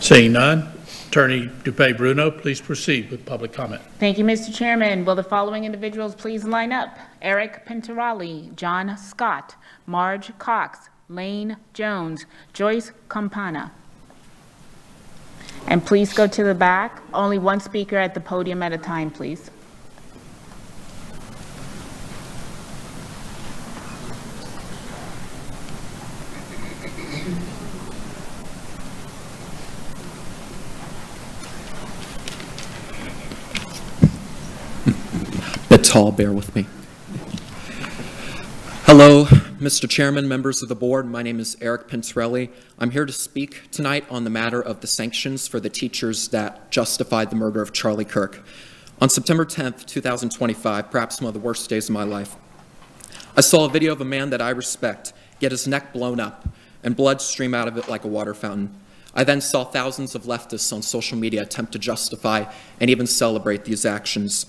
Seeing none, Attorney DePay Bruno, please proceed with public comment. Thank you, Mr. Chairman. Will the following individuals please line up? Eric Pintarelli, John Scott, Marge Cox, Lane Jones, Joyce Campana. And please go to the back. Only one speaker at the podium at a time, please. Bit tall, bear with me. Hello, Mr. Chairman, members of the board. My name is Eric Pintarelli. I'm here to speak tonight on the matter of the sanctions for the teachers that justified the murder of Charlie Kirk. On September 10th, 2025, perhaps one of the worst days of my life, I saw a video of a man that I respect get his neck blown up and blood stream out of it like a water fountain. I then saw thousands of leftists on social media attempt to justify and even celebrate these actions.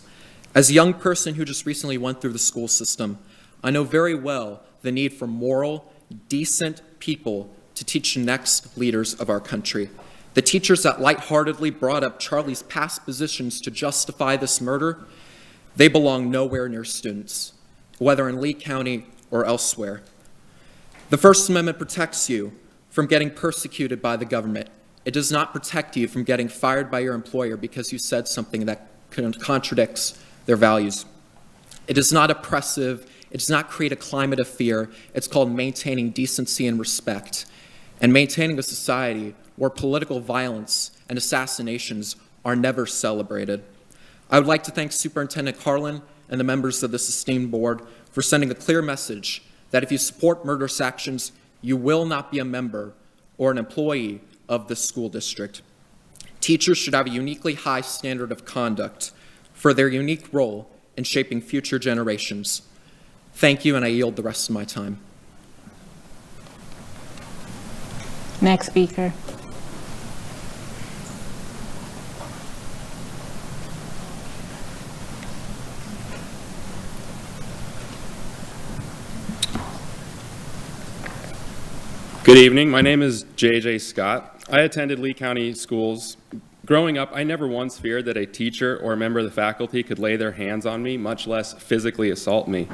As a young person who just recently went through the school system, I know very well the need for moral, decent people to teach the next leaders of our country. The teachers that lightheartedly brought up Charlie's past positions to justify this murder, they belong nowhere near students, whether in Lee County or elsewhere. The First Amendment protects you from getting persecuted by the government. It does not protect you from getting fired by your employer because you said something that contradicts their values. It is not oppressive. It does not create a climate of fear. It's called maintaining decency and respect and maintaining a society where political violence and assassinations are never celebrated. I would like to thank Superintendent Carlin and the members of this esteemed board for sending a clear message that if you support murderous actions, you will not be a member or an employee of the school district. Teachers should have a uniquely high standard of conduct for their unique role in shaping future generations. Thank you, and I yield the rest of my time. Next speaker. Good evening. My name is J.J. Scott. I attended Lee County Schools. Growing up, I never once feared that a teacher or a member of the faculty could lay their hands on me, much less physically assault me.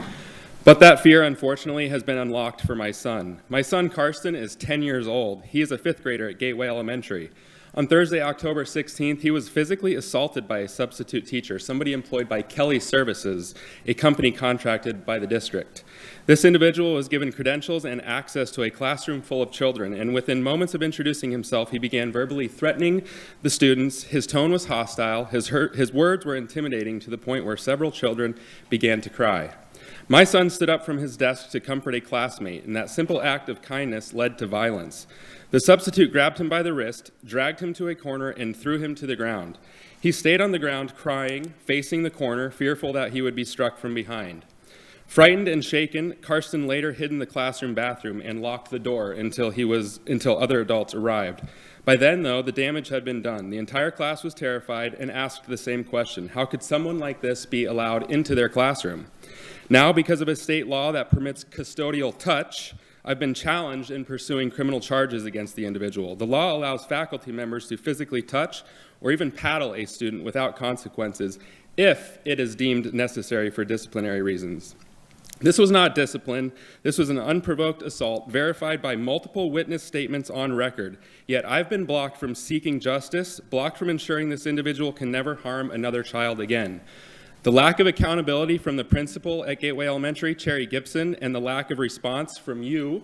But that fear, unfortunately, has been unlocked for my son. My son, Karsten, is 10 years old. He is a 5th grader at Gateway Elementary. On Thursday, October 16th, he was physically assaulted by a substitute teacher, somebody employed by Kelly Services, a company contracted by the district. This individual was given credentials and access to a classroom full of children, and within moments of introducing himself, he began verbally threatening the students. His tone was hostile. His words were intimidating to the point where several children began to cry. My son stood up from his desk to comfort a classmate, and that simple act of kindness led to violence. The substitute grabbed him by the wrist, dragged him to a corner, and threw him to the ground. He stayed on the ground, crying, facing the corner, fearful that he would be struck from behind. Frightened and shaken, Karsten later hid in the classroom bathroom and locked the door until other adults arrived. By then, though, the damage had been done. The entire class was terrified and asked the same question: how could someone like this be allowed into their classroom? Now, because of a state law that permits custodial touch, I've been challenged in pursuing criminal charges against the individual. The law allows faculty members to physically touch or even paddle a student without consequences if it is deemed necessary for disciplinary reasons. This was not discipline. This was an unprovoked assault verified by multiple witness statements on record. Yet I've been blocked from seeking justice, blocked from ensuring this individual can never harm another child again. The lack of accountability from the principal at Gateway Elementary, Cherry Gibson, and the lack of response from you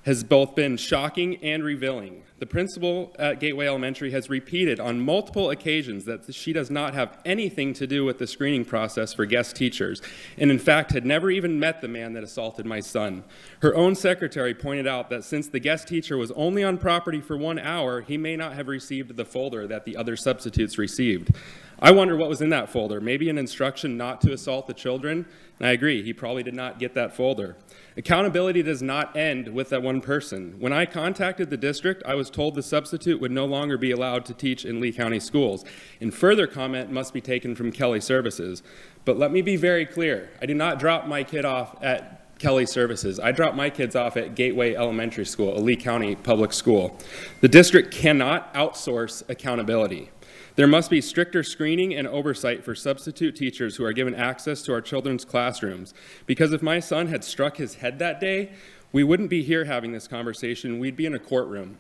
has both been shocking and revealing. The principal at Gateway Elementary has repeated on multiple occasions that she does not have anything to do with the screening process for guest teachers, and in fact had never even met the man that assaulted my son. Her own secretary pointed out that since the guest teacher was only on property for 1 hour, he may not have received the folder that the other substitutes received. I wonder what was in that folder. Maybe an instruction not to assault the children? And I agree, he probably did not get that folder. Accountability does not end with that one person. When I contacted the district, I was told the substitute would no longer be allowed to teach in Lee County schools, and further comment must be taken from Kelly Services. But let me be very clear, I did not drop my kid off at Kelly Services. I dropped my kids off at Gateway Elementary School, a Lee County public school. The district cannot outsource accountability. There must be stricter screening and oversight for substitute teachers who are given access to our children's classrooms. Because if my son had struck his head that day, we wouldn't be here having this conversation, we'd be in a courtroom.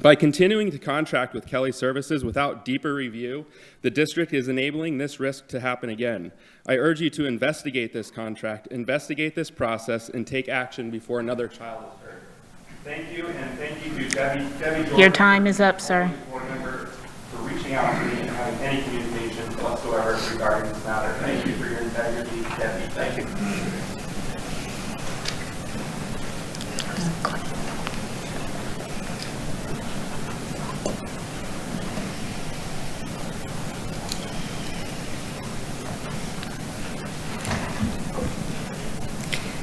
By continuing to contract with Kelly Services without deeper review, the district is enabling this risk to happen again. I urge you to investigate this contract, investigate this process, and take action before another child is hurt. Thank you, and thank you to Debbie Jordan. Your time is up, sir. For reaching out to me and having any communication whatsoever regarding this matter. Thank you for your integrity, Debbie. Thank you.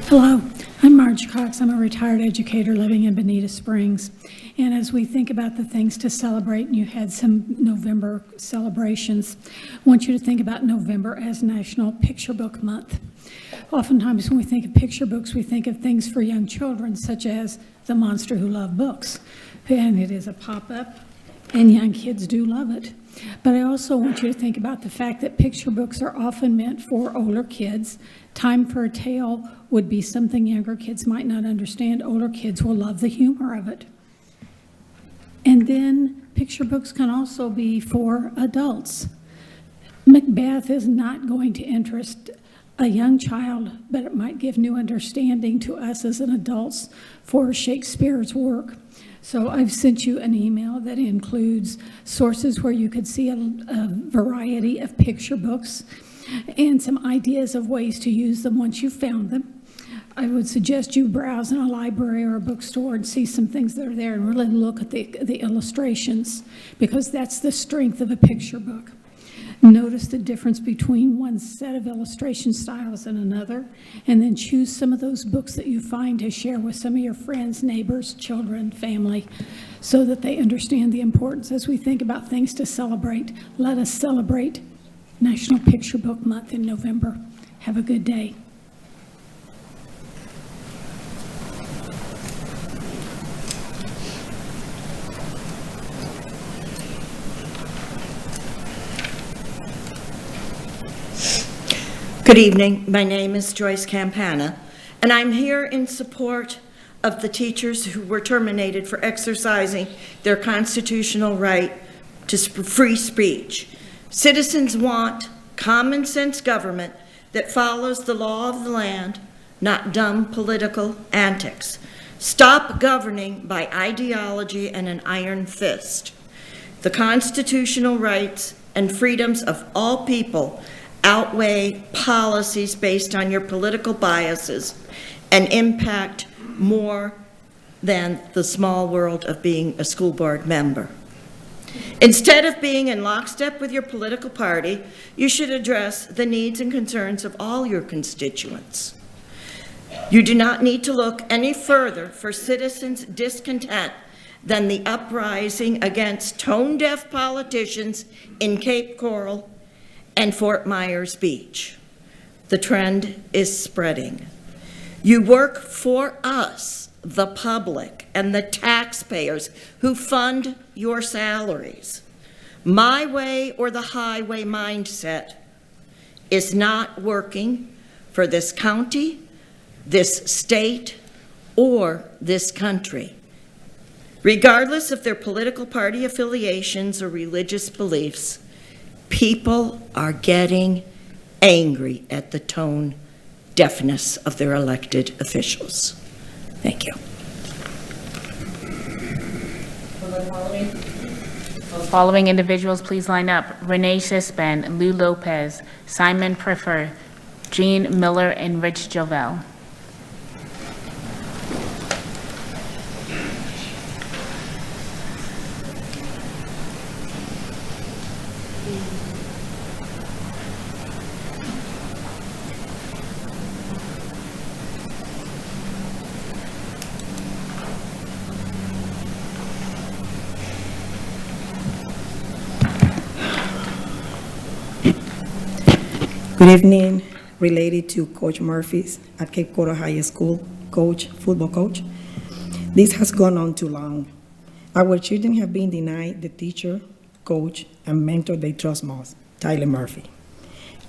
Hello, I'm Marge Cox. I'm a retired educator living in Bonita Springs. And as we think about the things to celebrate, and you had some November celebrations, I want you to think about November as National Picture Book Month. Oftentimes when we think of picture books, we think of things for young children, such as The Monster Who Loved Books. And it is a pop-up, and young kids do love it. But I also want you to think about the fact that picture books are often meant for older kids. Time for a Tale would be something younger kids might not understand. Older kids will love the humor of it. And then picture books can also be for adults. Macbeth is not going to interest a young child, but it might give new understanding to us as an adults for Shakespeare's work. So I've sent you an email that includes sources where you could see a variety of picture books and some ideas of ways to use them once you've found them. I would suggest you browse in a library or a bookstore and see some things that are there and really look at the illustrations, because that's the strength of a picture book. Notice the difference between one set of illustration styles and another, and then choose some of those books that you find to share with some of your friends, neighbors, children, family, so that they understand the importance. As we think about things to celebrate, let us celebrate National Picture Book Month in November. Have a good day. Good evening. My name is Joyce Campana, and I'm here in support of the teachers who were terminated for exercising their constitutional right to free speech. Citizens want common sense government that follows the law of the land, not dumb political antics. Stop governing by ideology and an iron fist. The constitutional rights and freedoms of all people outweigh policies based on your political biases and impact more than the small world of being a school board member. Instead of being in lockstep with your political party, you should address the needs and concerns of all your constituents. You do not need to look any further for citizens' discontent than the uprising against tone-deaf politicians in Cape Coral and Fort Myers Beach. The trend is spreading. You work for us, the public, and the taxpayers who fund your salaries. My way or the highway mindset is not working for this county, this state, or this country. Regardless of their political party affiliations or religious beliefs, people are getting angry at the tone deafness of their elected officials. Thank you. Following individuals, please line up. Renee Sisben, Lou Lopez, Simon Prefer, Jean Miller, and Rich Jovel. Good evening. Related to Coach Murphy's at Cape Coral High School football coach. This has gone on too long. Our children have been denied the teacher, coach, and mentor they trust most, Tyler Murphy.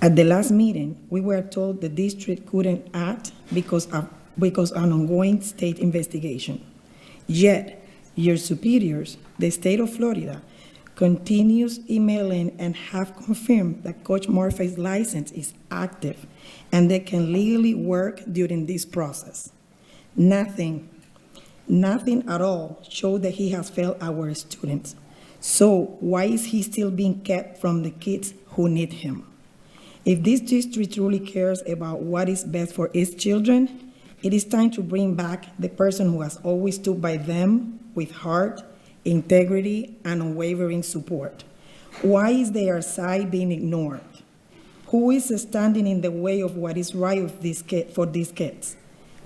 At the last meeting, we were told the district couldn't act because of an ongoing state investigation. Yet, your superiors, the state of Florida, continues emailing and have confirmed that Coach Murphy's license is active and they can legally work during this process. Nothing at all showed that he has failed our students. So why is he still being kept from the kids who need him? If this district truly cares about what is best for its children, it is time to bring back the person who has always stood by them with heart, integrity, and unwavering support. Why is their side being ignored? Who is standing in the way of what is right for these kids?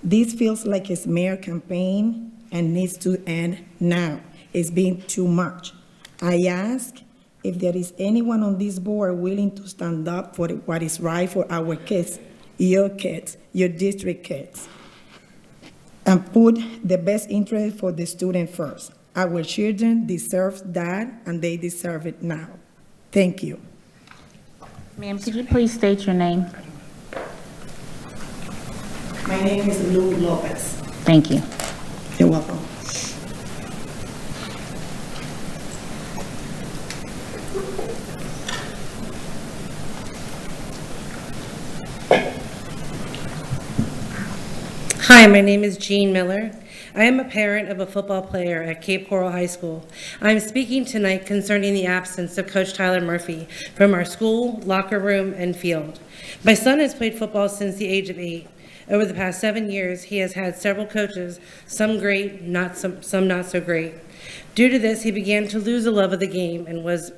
This feels like a smear campaign and needs to end now. It's been too much. I ask if there is anyone on this board willing to stand up for what is right for our kids, your district kids, and put the best interest for the student first. Our children deserve that, and they deserve it now. Thank you. Ma'am, could you please state your name? My name is Lou Lopez. Thank you. You're welcome. Hi, my name is Jean Miller. I am a parent of a football player at Cape Coral High School. I am speaking tonight concerning the absence of Coach Tyler Murphy from our school, locker room, and field. My son has played football since the age of 8. Over the past 7 years, he has had several coaches, some great, some not so great. Due to this, he began to lose a love of the game and was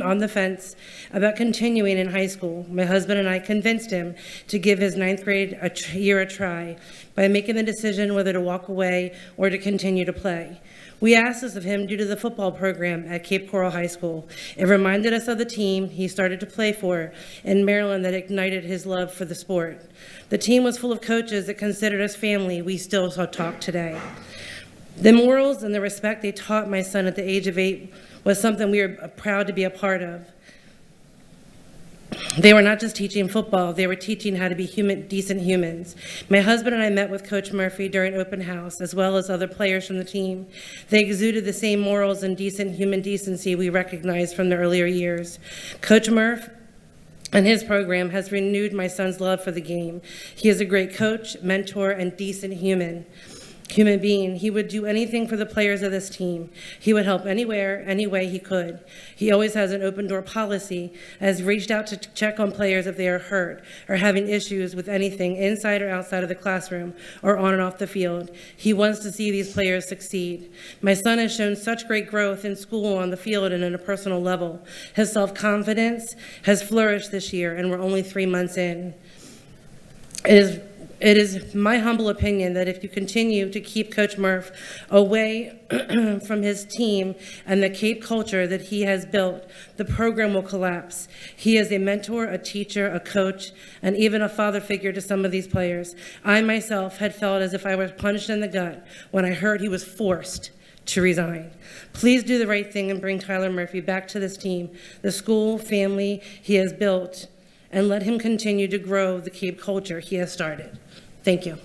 on the fence about continuing in high school. My husband and I convinced him to give his 9th grade year a try by making the decision whether to walk away or to continue to play. We asked this of him due to the football program at Cape Coral High School. It reminded us of the team he started to play for in Maryland that ignited his love for the sport. The team was full of coaches that considered us family. We still talk today. The morals and the respect they taught my son at the age of 8 was something we were proud to be a part of. They were not just teaching football, they were teaching how to be decent humans. My husband and I met with Coach Murphy during open house, as well as other players from the team. They exuded the same morals and decent human decency we recognized from the earlier years. Coach Murph and his program has renewed my son's love for the game. He is a great coach, mentor, and decent human being. He would do anything for the players of this team. He would help anywhere, any way he could. He always has an open door policy, has reached out to check on players if they are hurt or having issues with anything inside or outside of the classroom or on and off the field. He wants to see these players succeed. My son has shown such great growth in school, on the field, and on a personal level. His self-confidence has flourished this year, and we're only 3 months in. It is my humble opinion that if you continue to keep Coach Murph away from his team and the Cape culture that he has built, the program will collapse. He is a mentor, a teacher, a coach, and even a father figure to some of these players. I myself had felt as if I was punched in the gut when I heard he was forced to resign. Please do the right thing and bring Tyler Murphy back to this team, the school, family he has built, and let him continue to grow the Cape culture he has started. Thank you.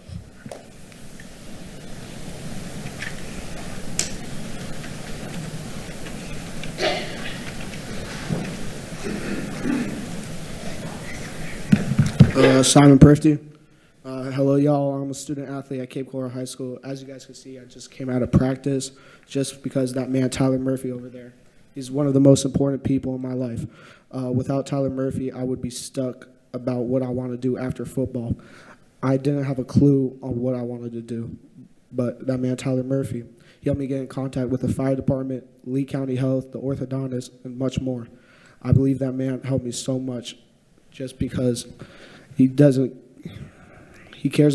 Simon Perfty. Hello, y'all. I'm a student athlete at Cape Coral High School. As you guys can see, I just came out of practice just because that man, Tyler Murphy, over there, he's one of the most important people in my life. Without Tyler Murphy, I would be stuck about what I want to do after football. I didn't have a clue on what I wanted to do, but that man, Tyler Murphy, he helped me get in contact with the fire department, Lee County Health, the orthodontist, and much more. I believe that man helped me so much just because he cares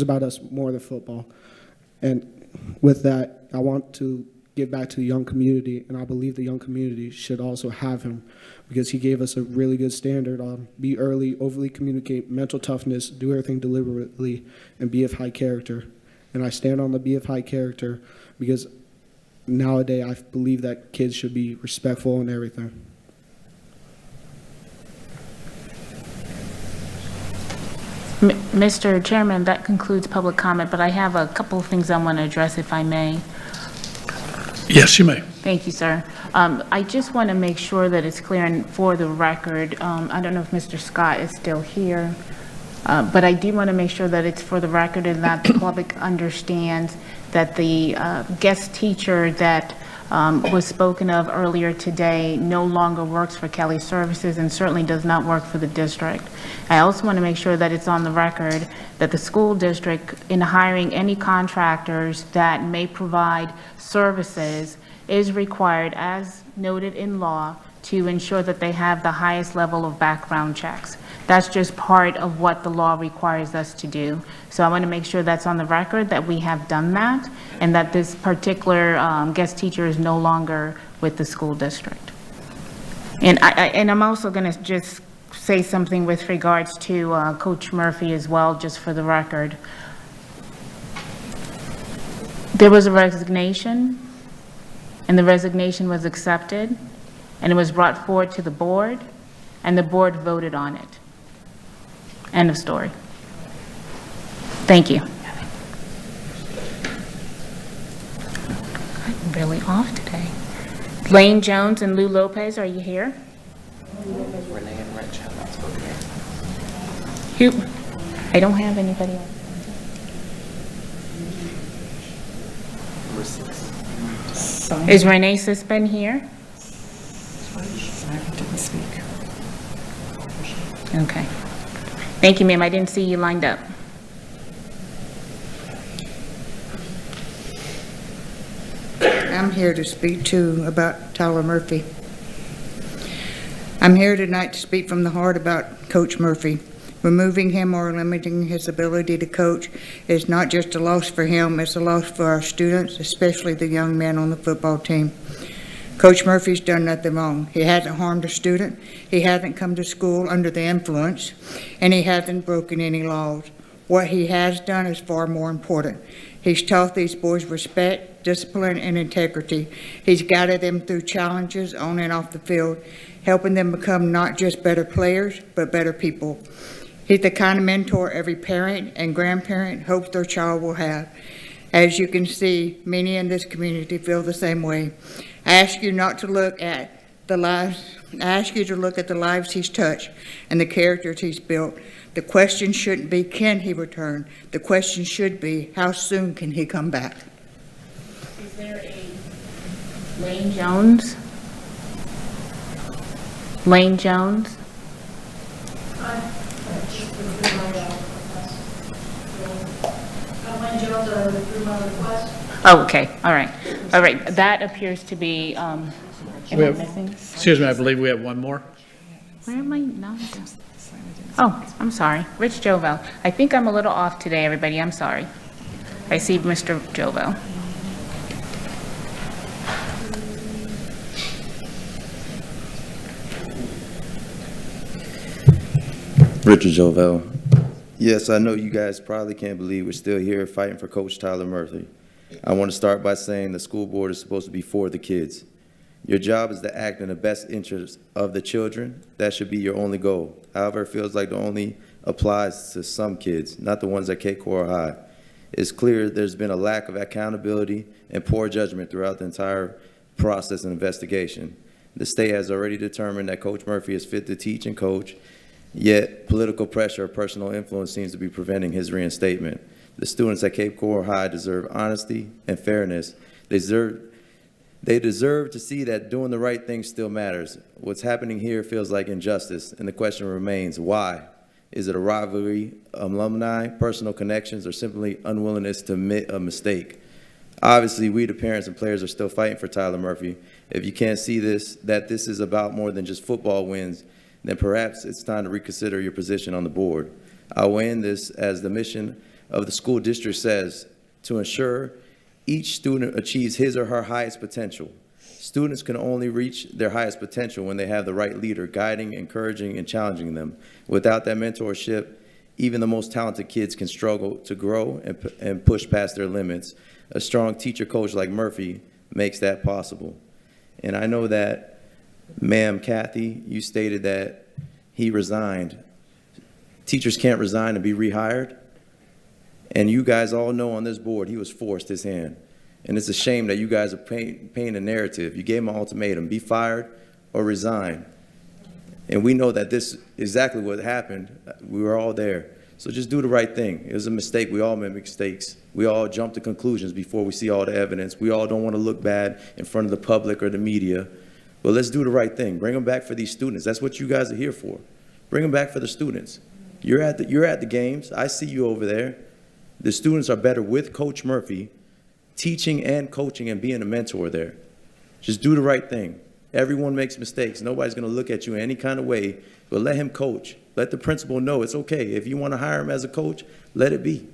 about us more than football. And with that, I want to give back to the young community, and I believe the young community should also have him because he gave us a really good standard on be early, overly communicate, mental toughness, do everything deliberately, and be of high character. And I stand on the be of high character because nowadays I believe that kids should be respectful and everything. Mr. Chairman, that concludes public comment, but I have a couple of things I want to address, if I may. Yes, you may. Thank you, sir. I just want to make sure that it's clear and for the record. I don't know if Mr. Scott is still here, but I do want to make sure that it's for the record and that the public understands that the guest teacher that was spoken of earlier today no longer works for Kelly Services and certainly does not work for the district. I also want to make sure that it's on the record that the school district, in hiring any contractors that may provide services, is required, as noted in law, to ensure that they have the highest level of background checks. That's just part of what the law requires us to do. So I want to make sure that's on the record, that we have done that, and that this particular guest teacher is no longer with the school district. And I'm also going to just say something with regards to Coach Murphy as well, just for the record. There was a resignation, and the resignation was accepted, and it was brought forward to the board, and the board voted on it. End of story. Thank you. I'm really off today. Lane Jones and Lou Lopez, are you here? Renee and Rich have not spoken yet. I don't have anybody else. Is Renee Sispin here? I didn't speak. Okay. Thank you, ma'am. I didn't see you lined up. I'm here to speak too about Tyler Murphy. I'm here tonight to speak from the heart about Coach Murphy. Removing him or limiting his ability to coach is not just a loss for him, it's a loss for our students, especially the young men on the football team. Coach Murphy's done nothing wrong. He hasn't harmed a student, he hasn't come to school under the influence, and he hasn't broken any laws. What he has done is far more important. He's taught these boys respect, discipline, and integrity. He's guided them through challenges on and off the field, helping them become not just better players, but better people. He's the kind of mentor every parent and grandparent hopes their child will have. As you can see, many in this community feel the same way. I ask you not to look at the lives, I ask you to look at the lives he's touched and the characters he's built. The question shouldn't be, can he return? The question should be, how soon can he come back? Is there a Lane Jones? Lane Jones? Oh, okay, all right. All right, that appears to be, am I missing? Excuse me, I believe we have one more. Where am I? No. Oh, I'm sorry. Rich Jovel. I think I'm a little off today, everybody. I'm sorry. I see Mr. Jovel. Richard Jovel. Yes, I know you guys probably can't believe we're still here fighting for Coach Tyler Murphy. I want to start by saying the school board is supposed to be for the kids. Your job is to act in the best interest of the children. That should be your only goal. However, it feels like it only applies to some kids, not the ones at Cape Coral High. It's clear there's been a lack of accountability and poor judgment throughout the entire process and investigation. The state has already determined that Coach Murphy is fit to teach and coach, yet political pressure or personal influence seems to be preventing his reinstatement. The students at Cape Coral High deserve honesty and fairness. They deserve to see that doing the right thing still matters. What's happening here feels like injustice, and the question remains, why? Is it a rivalry, alumni, personal connections, or simply unwillingness to admit a mistake? Obviously, we, the parents and players, are still fighting for Tyler Murphy. If you can't see that this is about more than just football wins, then perhaps it's time to reconsider your position on the board. I will end this as the mission of the school district says, to ensure each student achieves his or her highest potential. Students can only reach their highest potential when they have the right leader guiding, encouraging, and challenging them. Without that mentorship, even the most talented kids can struggle to grow and push past their limits. A strong teacher coach like Murphy makes that possible. And I know that, Ma'am Kathy, you stated that he resigned. Teachers can't resign and be rehired. And you guys all know on this board, he was forced his hand. And it's a shame that you guys are painting a narrative. You gave him an ultimatum, be fired or resign. And we know that this is exactly what happened. We were all there. So just do the right thing. It was a mistake. We all make mistakes. We all jump to conclusions before we see all the evidence. We all don't want to look bad in front of the public or the media. But let's do the right thing. Bring them back for these students. That's what you guys are here for. Bring them back for the students. You're at the games. I see you over there. The students are better with Coach Murphy, teaching and coaching and being a mentor there. Just do the right thing. Everyone makes mistakes. Nobody's going to look at you in any kind of way, but let him coach. Let the principal know it's okay. If you want to hire him as a coach, let it be.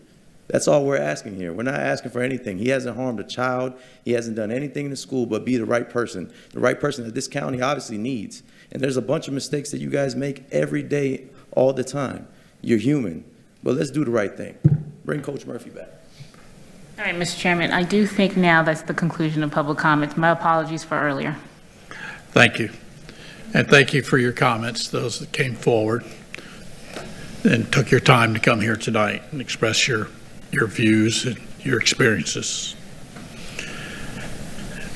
That's all we're asking here. We're not asking for anything. He hasn't harmed a child. He hasn't done anything in the school but be the right person that this county obviously needs. And there's a bunch of mistakes that you guys make every day, all the time. You're human, but let's do the right thing. Bring Coach Murphy back. All right, Mr. Chairman, I do think now that's the conclusion of public comments. My apologies for earlier. Thank you. And thank you for your comments, those that came forward and took your time to come here tonight and express your views and your experiences.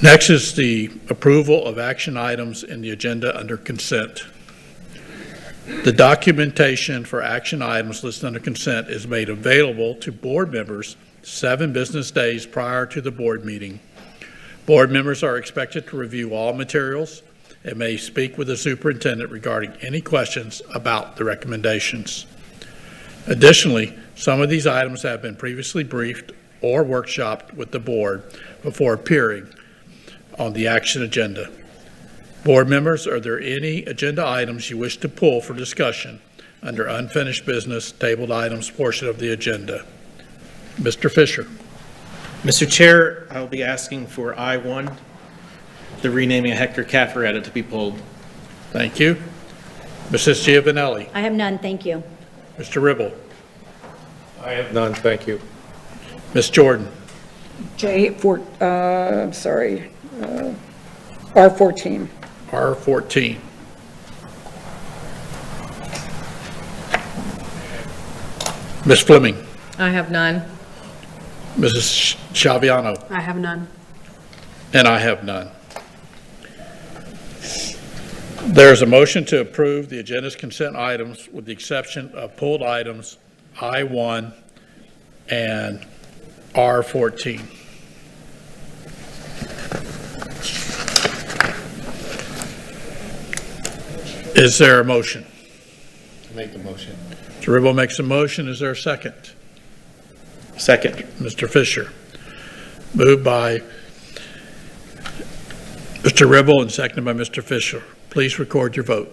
Next is the approval of action items in the agenda under consent. The documentation for action items listed under consent is made available to board members 7 business days prior to the board meeting. Board members are expected to review all materials and may speak with the superintendent regarding any questions about the recommendations. Additionally, some of these items have been previously briefed or workshopped with the board before appearing on the action agenda. Board members, are there any agenda items you wish to pull for discussion under unfinished business, tabled items portion of the agenda? Mr. Fisher. Mr. Chair, I will be asking for I-1, the renaming of Hector Caffaretta, to be pulled. Thank you. Mrs. Giovanelli. I have none, thank you. Mr. Ribble. I have none, thank you. Ms. Jordan. R14. R14. Ms. Fleming. I have none. Mrs. Chaviano. I have none. And I have none. There's a motion to approve the agenda's consent items with the exception of pulled items I-1 and R-14. Is there a motion? Make the motion. Mr. Ribble makes a motion. Is there a second? Second. Mr. Fisher. Moved by Mr. Ribble and seconded by Mr. Fisher. Please record your vote.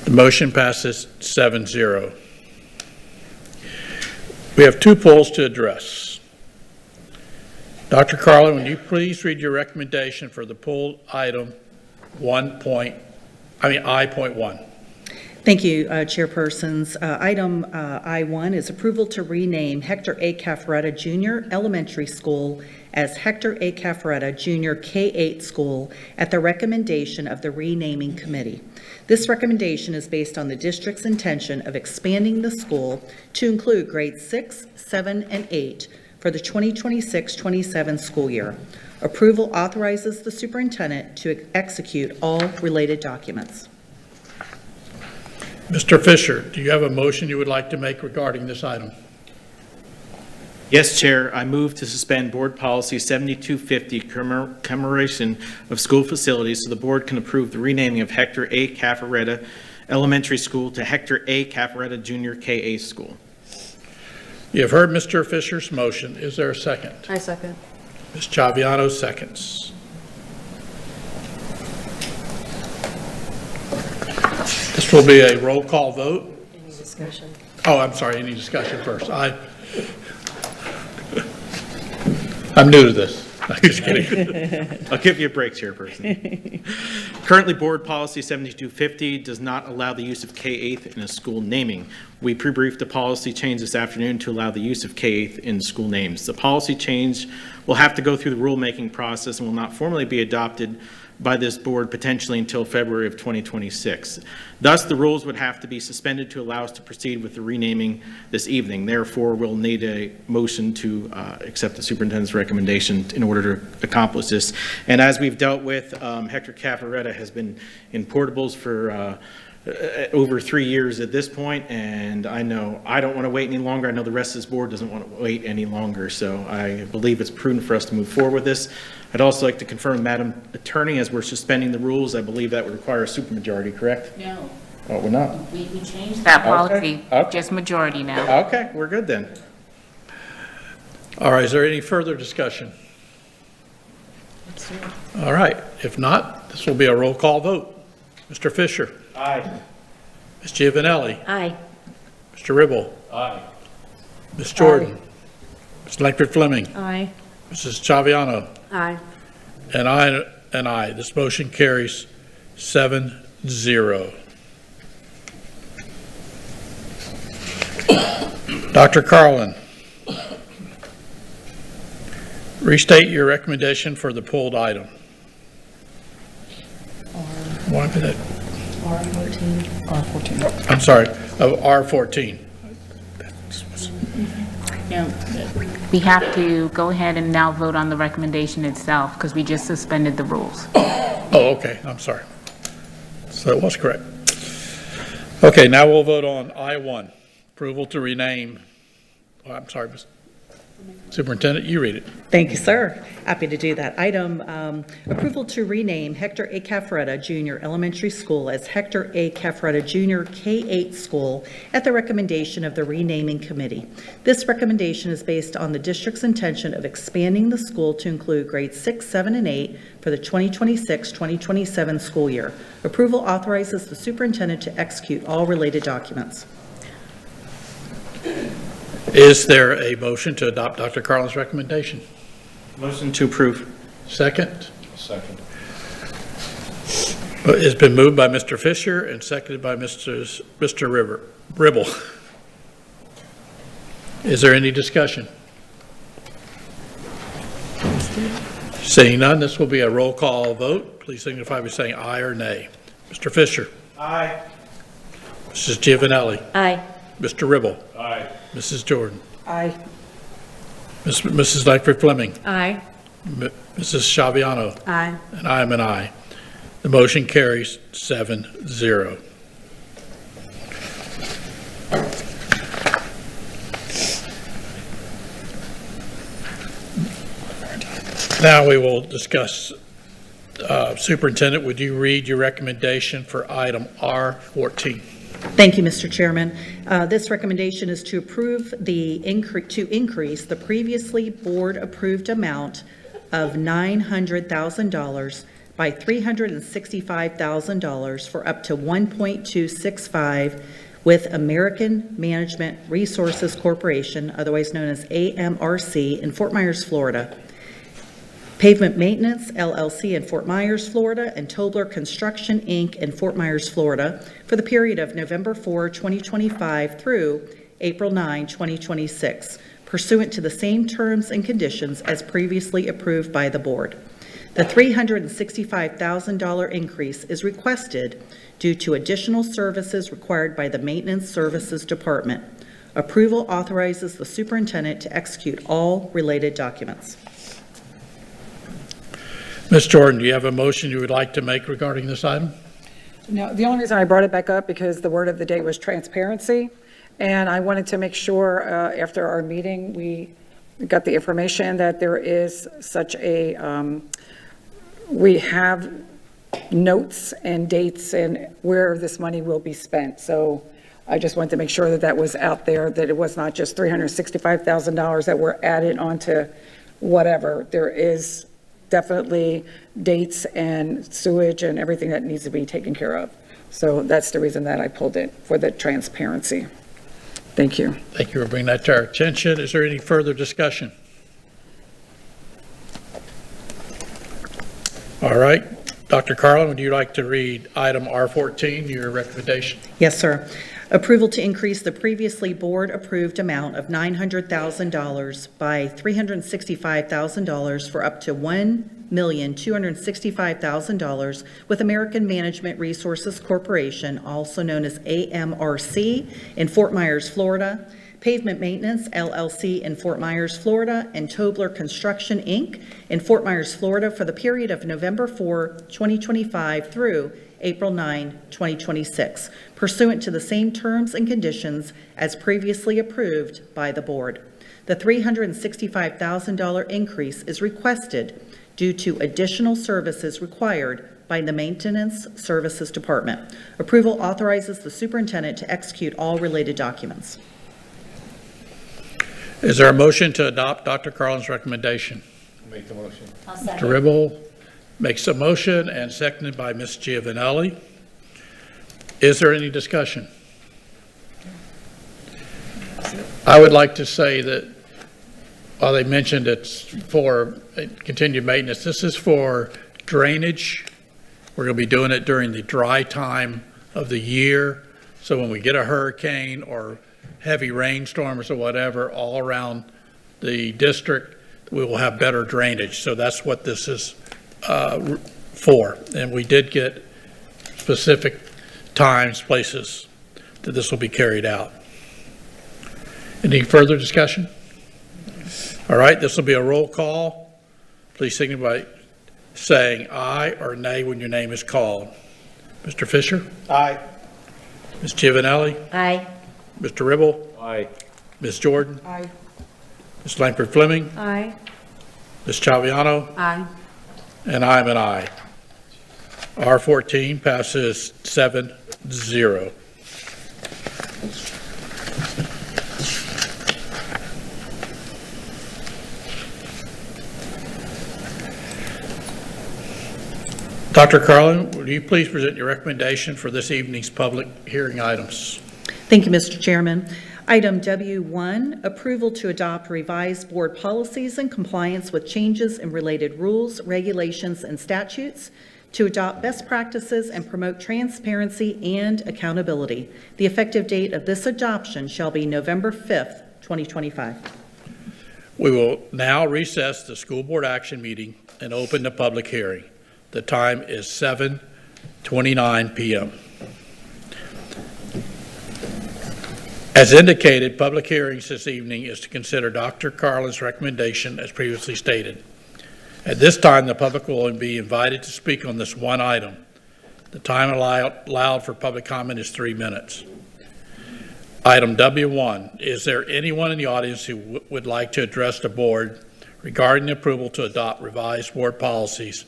The motion passes 7-0. We have two polls to address. Dr. Carlin, will you please read your recommendation for the pulled item I.1? Thank you, Chairpersons. Item I-1 is approval to rename Hector A. Caffaretta Jr. Elementary School as Hector A. Caffaretta Jr. K-8 School at the recommendation of the renaming committee. This recommendation is based on the district's intention of expanding the school to include grades 6, 7, and 8 for the 2026-27 school year. Approval authorizes the superintendent to execute all related documents. Mr. Fisher, do you have a motion you would like to make regarding this item? Yes, Chair. I move to suspend Board Policy 7250, commemoration of school facilities, so the board can approve the renaming of Hector A. Caffaretta Elementary School to Hector A. Caffaretta Jr. K-8 School. You have heard Mr. Fisher's motion. Is there a second? I second. Ms. Chaviano seconds. This will be a roll call vote. Any discussion? Oh, I'm sorry, any discussion first? I'm new to this. I'm just kidding. I'll give you a break, Chairperson. Currently, Board Policy 7250 does not allow the use of K-8 in a school naming. We pre-briefed the policy change this afternoon to allow the use of K-8 in school names. The policy change will have to go through the rulemaking process and will not formally be adopted by this board potentially until February of 2026. Thus, the rules would have to be suspended to allow us to proceed with the renaming this evening. Therefore, we'll need a motion to accept the superintendent's recommendation in order to accomplish this. And as we've dealt with, Hector Caffaretta has been in portables for over 3 years at this point, and I know I don't want to wait any longer. I know the rest of this board doesn't want to wait any longer, so I believe it's prudent for us to move forward with this. I'd also like to confirm, Madam Attorney, as we're suspending the rules, I believe that would require a supermajority, correct? No. Oh, we're not? We changed that policy, Okay. just majority now. Okay, we're good then. All right, is there any further discussion? All right, if not, this will be a roll call vote. Mr. Fisher. Aye. Ms. Giovanelli. Aye. Mr. Ribble. Aye. Ms. Jordan. Ms. Langford Fleming. Aye. Mrs. Chaviano. Aye. And I. This motion carries 7-0. Dr. Carlin, restate your recommendation for the pulled item. R14. I'm sorry, of R14. No, we have to go ahead and now vote on the recommendation itself because we just suspended the rules. Oh, okay, I'm sorry. So it was correct. Okay, now we'll vote on I-1, approval to rename, I'm sorry, Superintendent, you read it. Thank you, sir. Happy to do that. Item, approval to rename Hector A. Cafretta Jr. Elementary School as Hector A. Cafretta Jr. K-8 School at the recommendation of the renaming committee. This recommendation is based on the district's intention of expanding the school to include grades 6, 7, and 8 for the 2026-2027 school year. Approval authorizes the superintendent to execute all related documents. Is there a motion to adopt Dr. Carlin's recommendation? Motion to approve. Second? Second. It's been moved by Mr. Fisher and seconded by Mr. Ribble. Is there any discussion? Seeing none, this will be a roll call vote. Please signify by saying aye or nay. Mr. Fisher? Aye. Mrs. Giovanelli? Aye. Mr. Ribble? Aye. Mrs. Jordan? Aye. Mrs. Lightfoot Fleming? Aye. Mrs. Shaviano? Aye. And I am an aye. The motion carries 7-0. Now we will discuss, Superintendent, would you read your recommendation for item R14? Thank you, Mr. Chairman. This recommendation is to approve to increase the previously board-approved amount of $900,000 by $365,000 for up to 1.265 with American Management Resources Corporation, otherwise known as AMRC, in Fort Myers, Florida. Pavement Maintenance, LLC in Fort Myers, Florida, and Tobler Construction, Inc. in Fort Myers, Florida, for the period of November 4, 2025 through April 9, 2026, pursuant to the same terms and conditions as previously approved by the board. The $365,000 increase is requested due to additional services required by the Maintenance Services Department. Approval authorizes the superintendent to execute all related documents. Ms. Jordan, do you have a motion you would like to make regarding this item? No, the only reason I brought it back up because the word of the day was transparency. And I wanted to make sure after our meeting, we got the information that there is such a, we have notes and dates and where this money will be spent. So I just wanted to make sure that that was out there, that it was not just $365,000 that were added onto whatever. There is definitely dates and sewage and everything that needs to be taken care of. So that's the reason that I pulled it, for the transparency. Thank you. Thank you for bringing that to our attention. Is there any further discussion? All right. Dr. Carlin, would you like to read item R14, your recommendation? Yes, sir. Approval to increase the previously board-approved amount of $900,000 by $365,000 for up to $1,265,000 with American Management Resources Corporation, also known as AMRC, in Fort Myers, Florida, Pavement Maintenance, LLC in Fort Myers, Florida, and Tobler Construction, Inc. in Fort Myers, Florida for the period of November 4, 2025 through April 9, 2026, pursuant to the same terms and conditions as previously approved by the board. The $365,000 increase is requested due to additional services required by the Maintenance Services Department. Approval authorizes the superintendent to execute all related documents. Is there a motion to adopt Dr. Carlin's recommendation? Make the motion. Mr. Ribble makes a motion and seconded by Ms. Giovanelli. Is there any discussion? I would like to say that while they mentioned it's for continued maintenance, this is for drainage. We're going to be doing it during the dry time of the year. So when we get a hurricane or heavy rainstorms or whatever all around the district, we will have better drainage. So that's what this is for. And we did get specific times, places that this will be carried out. Any further discussion? All right, this will be a roll call. Please signify by saying aye or nay when your name is called. Mr. Fisher? Aye. Ms. Giovanelli? Aye. Mr. Ribble? Aye. Ms. Jordan? Aye. Ms. Langford Fleming? Aye. Ms. Chaviano? Aye. And I'm an aye. R14 passes 7-0. Dr. Carlin, would you please present your recommendation for this evening's public hearing items? Thank you, Mr. Chairman. Item W1, approval to adopt revised board policies in compliance with changes in related rules, regulations, and statutes to adopt best practices and promote transparency and accountability. The effective date of this adoption shall be November 5th, 2025. We will now recess the school board action meeting and open the public hearing. The time is 7:29 p.m. As indicated, public hearings this evening is to consider Dr. Carlin's recommendation as previously stated. At this time, the public will be invited to speak on this one item. The time allowed for public comment is 3 minutes. Item W1, is there anyone in the audience who would like to address the board regarding the approval to adopt revised board policies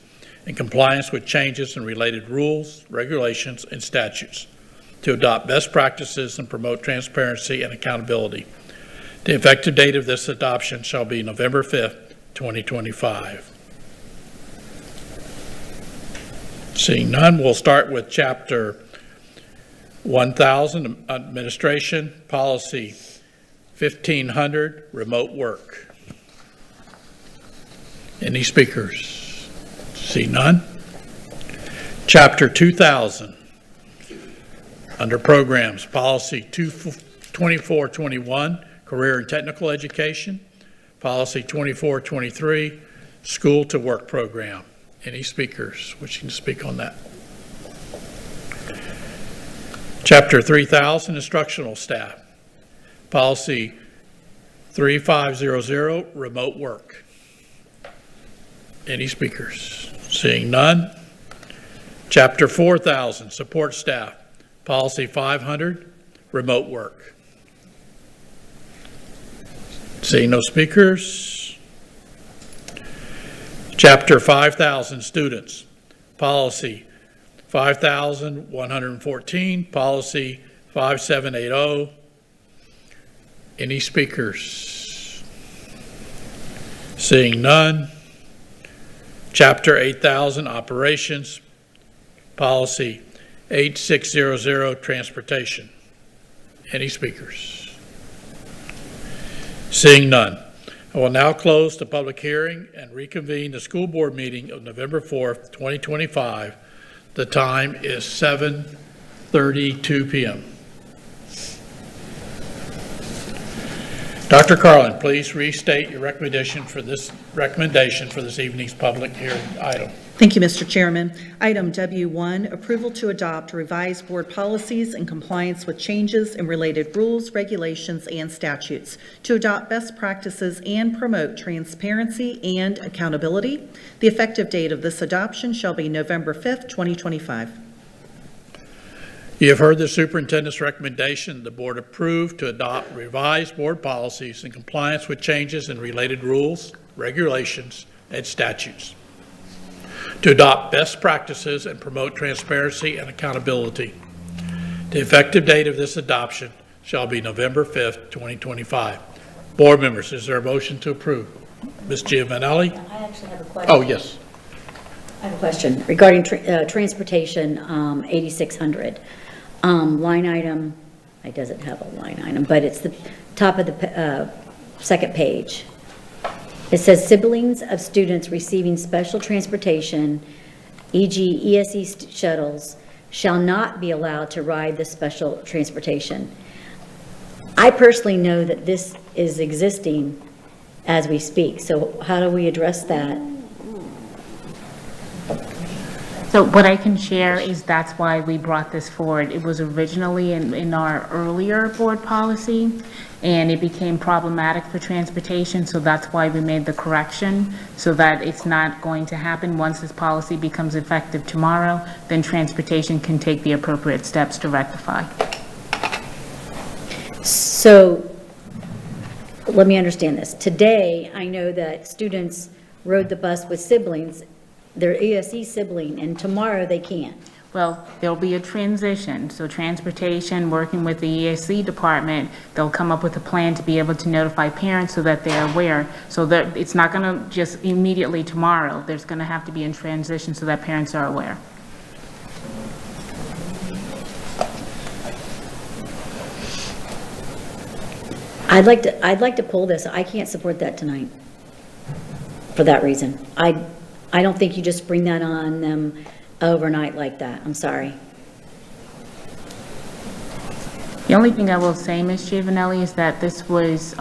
in compliance with changes in related rules, regulations, and statutes to adopt best practices and promote transparency and accountability? The effective date of this adoption shall be November 5th, 2025. Seeing none, we'll start with Chapter 1000, Administration, Policy 1500, Remote Work. Any speakers? See none. Chapter 2000, under Programs, Policy 2421, Career and Technical Education, Policy 2423, School to Work Program. Any speakers wishing to speak on that? Chapter 3000, Instructional Staff, Policy 3500, Remote Work. Any speakers? Seeing none. Chapter 4000, Support Staff, Policy 500, Remote Work. Seeing no speakers. Chapter 5000, Students, Policy 5114, Policy 5780. Any speakers? Seeing none. Chapter 8000, Operations, Policy 8600, Transportation. Any speakers? Seeing none. I will now close the public hearing and reconvene the school board meeting of November 4th, 2025. The time is 7:32 p.m. Dr. Carlin, please restate your recommendation for this evening's public hearing item. Thank you, Mr. Chairman. Item W1, approval to adopt revised board policies in compliance with changes in related rules, regulations, and statutes to adopt best practices and promote transparency and accountability. The effective date of this adoption shall be November 5th, 2025. You have heard the superintendent's recommendation. The board approved to adopt revised board policies in compliance with changes in related rules, regulations, and statutes to adopt best practices and promote transparency and accountability. The effective date of this adoption shall be November 5th, 2025. Board members, is there a motion to approve? Ms. Giovanelli? I actually have a question. Oh, yes. I have a question regarding transportation, 8600. Line item, it doesn't have a line item, but it's the top of the second page. It says siblings of students receiving special transportation, e.g. ESE shuttles, shall not be allowed to ride the special transportation. I personally know that this is existing as we speak, so how do we address that? So what I can share is that's why we brought this forward. It was originally in our earlier board policy, and it became problematic for transportation, so that's why we made the correction, so that it's not going to happen. Once this policy becomes effective tomorrow, then transportation can take the appropriate steps to rectify. So, let me understand this. Today, I know that students rode the bus with siblings, their ESE sibling, and tomorrow they can't. Well, there'll be a transition, so transportation, working with the ESC department, they'll come up with a plan to be able to notify parents so that they're aware, so that it's not going to just immediately tomorrow. There's going to have to be a transition so that parents are aware. I'd like to pull this. I can't support that tonight for that reason. I don't think you just bring that on them overnight like that. I'm sorry. The only thing I will say, Ms. Giovanelli, is that this was,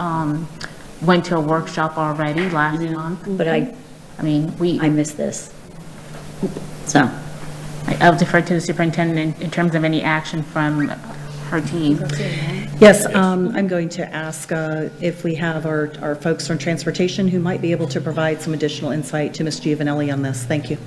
went to a workshop already last month. But I missed this. So. I'll defer to the superintendent in terms of any action from her team. Yes, I'm going to ask if we have our folks from transportation who might be able to provide some additional insight to Ms. Giovanelli on this. Thank you.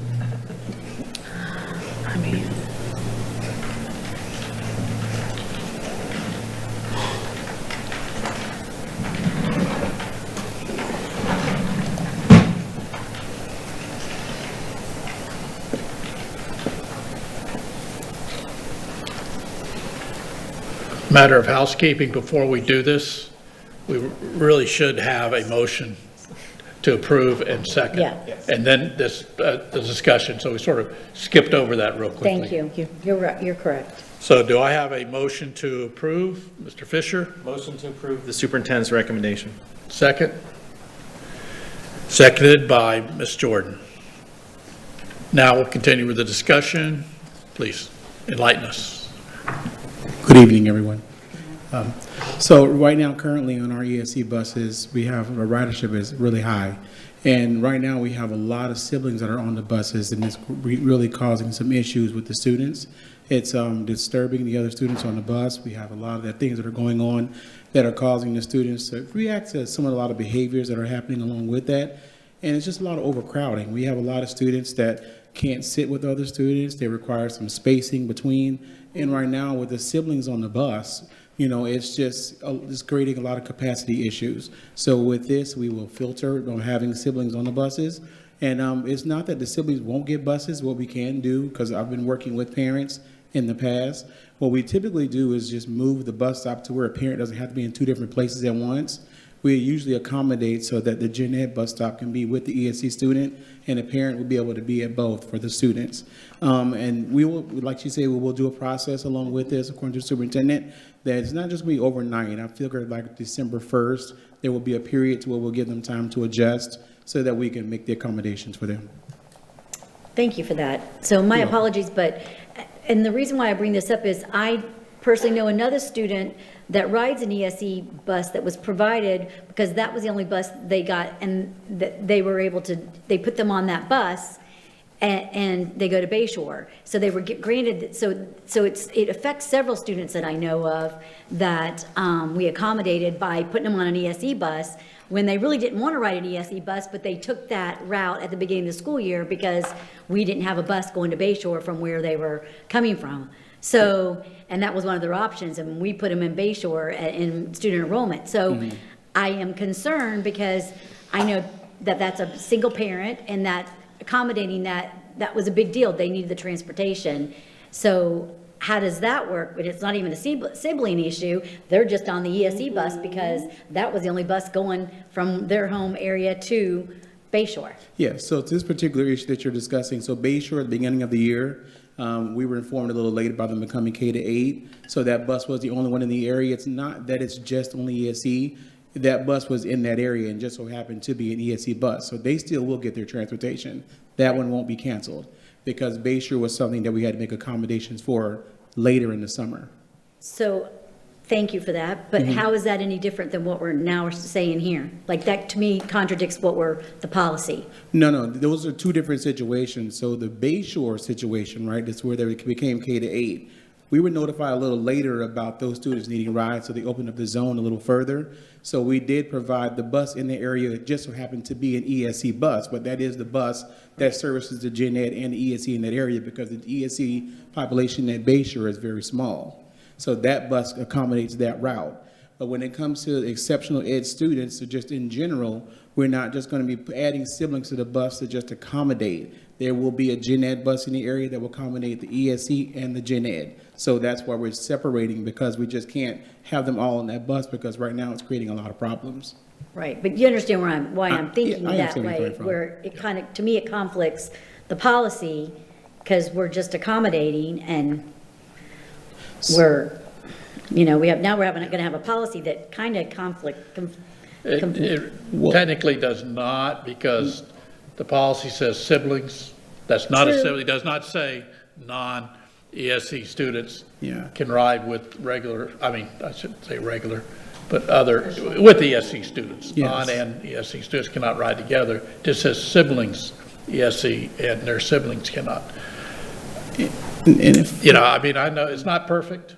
Matter of housekeeping, before we do this, we really should have a motion to approve and second. Yeah. And then this, the discussion, so we sort of skipped over that real quickly. Thank you. You're right. You're correct. So do I have a motion to approve? Mr. Fisher? Motion to approve the superintendent's recommendation. Second? Seconded by Ms. Jordan. Now we'll continue with the discussion. Please enlighten us. Good evening, everyone. So right now, currently on our ESC buses, we have, our ridership is really high. And right now we have a lot of siblings that are on the buses, and it's really causing some issues with the students. It's disturbing the other students on the bus. We have a lot of the things that are going on that are causing the students to react to a lot of behaviors that are happening along with that. And it's just a lot of overcrowding. We have a lot of students that can't sit with other students. They require some spacing between. And right now with the siblings on the bus, you know, it's just it's creating a lot of capacity issues. So with this, we will filter on having siblings on the buses. And it's not that the siblings won't get buses. What we can do, because I've been working with parents in the past, what we typically do is just move the bus stop to where a parent doesn't have to be in two different places at once. We usually accommodate so that the gen ed bus stop can be with the ESC student and the parent will be able to be at both for the students. And we will, like you say, we will do a process along with this, according to the superintendent, that it's not just going to be overnight. I figure like December 1st, there will be a period to where we'll give them time to adjust so that we can make the accommodations for them. Thank you for that. So my apologies, but, and the reason why I bring this up is I personally know another student that rides an ESE bus that was provided because that was the only bus they got, and they were able to, they put them on that bus and they go to Bayshore. So they were granted, so it affects several students that I know of that we accommodated by putting them on an ESE bus when they really didn't want to ride an ESE bus, but they took that route at the beginning of the school year because we didn't have a bus going to Bayshore from where they were coming from. So, and that was one of their options, and we put them in Bayshore in student enrollment. So I am concerned because I know that that's a single parent, and that accommodating that was a big deal. They needed the transportation. So how does that work? But it's not even a sibling issue. They're just on the ESE bus because that was the only bus going from their home area to Bayshore. Yeah, so it's this particular issue that you're discussing. So Bayshore at the beginning of the year, we were informed a little late about them becoming K-8, so that bus was the only one in the area. It's not that it's just only ESE. That bus was in that area and just so happened to be an ESE bus. So they still will get their transportation. That one won't be canceled because Bayshore was something that we had to make accommodations for later in the summer. So thank you for that, but Mhm. how is that any different than what we're now saying here? Like, that to me contradicts what the policy. No, those are two different situations. So the Bayshore situation, right, that's where they became K-8. We were notified a little later about those students needing rides, so they opened up the zone a little further. So we did provide the bus in the area. It just so happened to be an ESC bus, but that is the bus that services the gen ed and the ESC in that area because the ESC population at Bayshore is very small. So that bus accommodates that route. But when it comes to exceptional ed students, so just in general, we're not just going to be adding siblings to the bus to just accommodate. There will be a gen ed bus in the area that will accommodate the ESC and the gen ed. So that's why we're separating, because we just can't have them all on that bus, because right now it's creating a lot of problems. Right, but you understand why I'm thinking I that understand where you're way, coming from. where it kind of, to me, it conflicts the policy, because we're just accommodating, and we're, now we're going to have a policy that kind of It technically does not, because the policy says siblings. That's not a True. sibling. It does not say non-ESC students Yeah. can ride with regular, I shouldn't say regular, but with ESC students. Yes. Non and ESC students cannot ride together. It just says siblings, ESC, and their siblings cannot. And if, I know it's not perfect,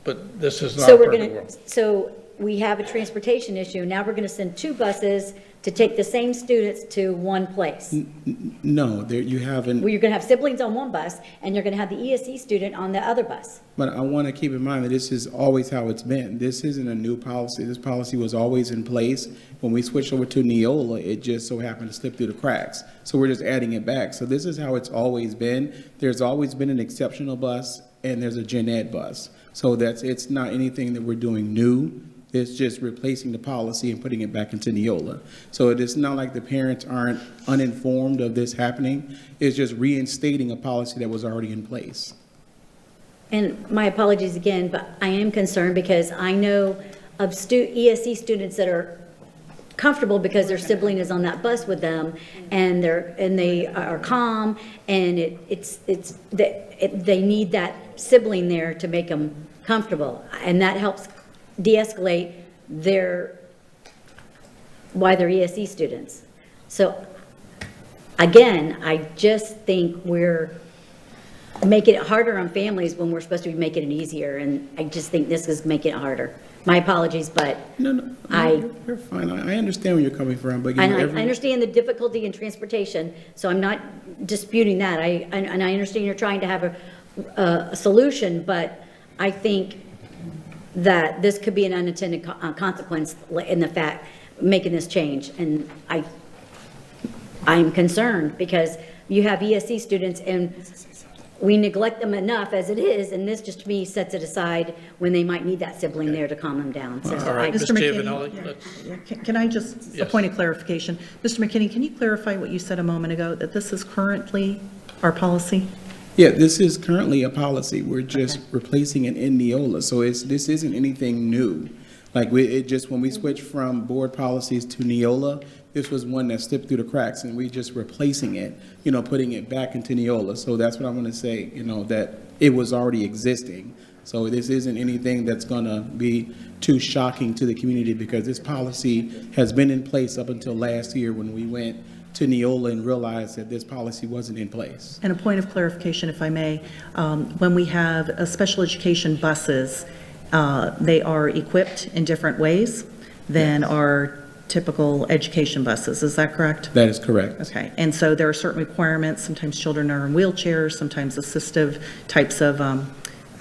but this is not So a we're perfect going world. to, so we have a transportation issue, now we're going to send two buses to take the same students to one place. no, there you haven't. Well, you're going to have siblings on one bus, and you're going to have the ESC student on the other bus. But I want to keep in mind that this is always how it's been. This isn't a new policy. This policy was always in place. When we switched over to Neola, it just so happened to slip through the cracks. So we're just adding it back. So this is how it's always been. There's always been an exceptional bus, and there's a gen ed bus. So it's not anything that we're doing new. It's just replacing the policy and putting it back into Neola. So it is not like the parents aren't uninformed of this happening. It's just reinstating a policy that was already in place. And my apologies again, but I am concerned because I know of ESC students that are comfortable because their sibling is on that bus with them, and they are calm, and they need that sibling there to make them comfortable, and that helps de-escalate why they're ESC students. So again, I just think we're making it harder on families when we're supposed to be making it easier, and I just think this is making it harder. My apologies, but No, you're fine. I understand where you're coming from, but I understand the difficulty in transportation, so I'm not disputing that. And I understand you're trying to have a solution, but I think that this could be an unintended consequence in the fact, making this change. And I'm concerned because you have ESC students and we neglect them enough as it is, and this just to me sets it aside when they might need that sibling there to calm them down. So All right, Mr. Ms. McKinney, Giovanelli, can I just, a Yes. point of clarification? Mr. McKinney, can you clarify what you said a moment ago, that this is currently our policy? Yeah, this is currently a policy. We're just replacing it in Neola. So this isn't anything new. Like when we switched from board policies to Neola, this was one that slipped through the cracks, and we just replacing it, putting it back into Neola. So that's what I want to say, that it was already existing. So this isn't anything that's going to be too shocking to the community, because this policy has been in place up until last year when we went to Neola and realized that this policy wasn't in place. And a point of clarification, if I may, when we have special education buses, they are equipped in different ways than our typical education buses. Is that correct? That is correct. Okay. And so there are certain requirements. Sometimes children are in wheelchairs, sometimes assistive types of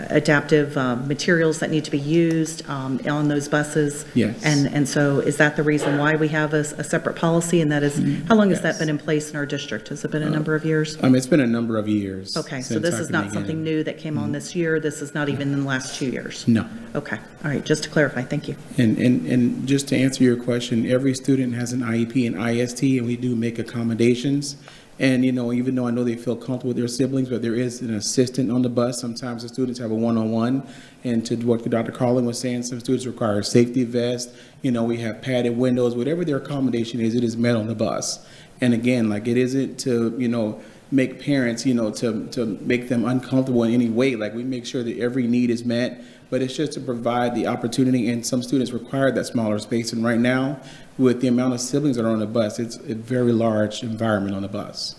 adaptive materials that need to be used on those buses. Yes. And so is that the reason why we have a separate policy? And that is, how long has that been in place in our district? Has it been a number of years? It's been a number of years. Okay, so since this I is can not begin. something new that came on this year? This is not even in the last 2 years? No. Okay, all right, just to clarify, thank you. And just to answer your question, every student has an IEP and IST, and we do make accommodations. And, even though I know they feel comfortable with their siblings, but there is an assistant on the bus. Sometimes the students have a one-on-one. And to what Dr. Carlin was saying, some students require a safety vest. We have padded windows. Whatever their accommodation is, it is met on the bus. And again, it isn't to, make parents, to make them uncomfortable in any way. Like, we make sure that every need is met, but it's just to provide the opportunity, and some students require that smaller space. And right now, with the amount of siblings that are on the bus, it's a very large environment on the bus.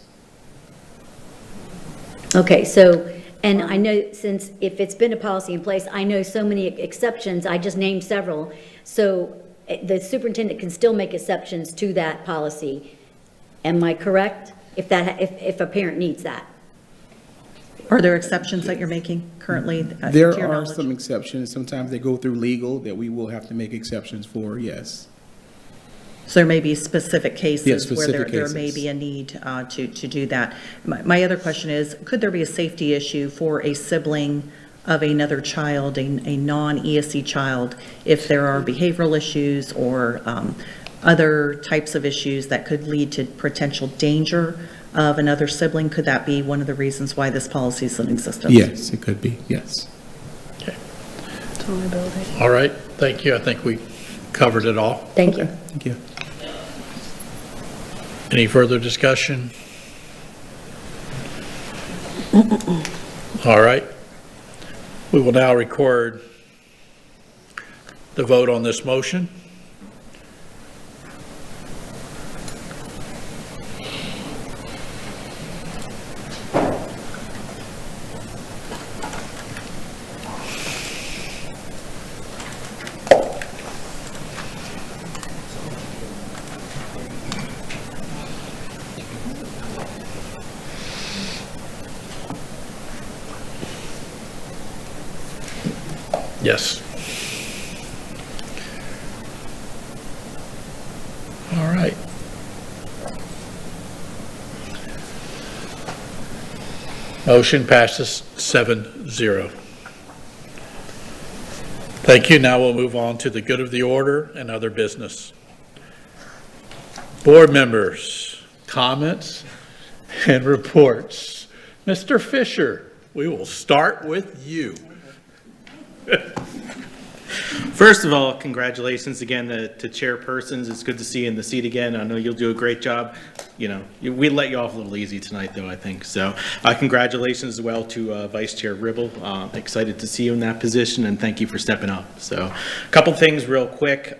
Okay, so, and I know since if it's been a policy in place, I know so many exceptions, I just named several. So the superintendent can still make exceptions to that policy. Am I correct? If a parent needs that? Are there exceptions that you're making currently? To There your are knowledge? some exceptions. Sometimes they go through legal that we will have to make exceptions for, yes. So there may be specific cases Yes, where specific there may cases. be a need to do that. My other question is, could there be a safety issue for a sibling of another child, a non-ESC child, if there are behavioral issues or other types of issues that could lead to potential danger of another sibling? Could that be one of the reasons why this policy is in existence? Yes, it could be, yes. All right, thank you. I think we covered it all. Thank you. Thank you. Any further discussion? All right. We will now record the vote on this motion. Yes. All right. Motion passes 7-0. Thank you. Now we'll move on to the good of the order and other business. Board members, comments and reports. Mr. Fisher, we will start with you. First of all, congratulations again to chairpersons. It's good to see you in the seat again. I know you'll do a great job. We let you off a little easy tonight, though, I think. So congratulations as well to Vice Chair Ribble. Excited to see you in that position, and thank you for stepping up. So a couple things real quick.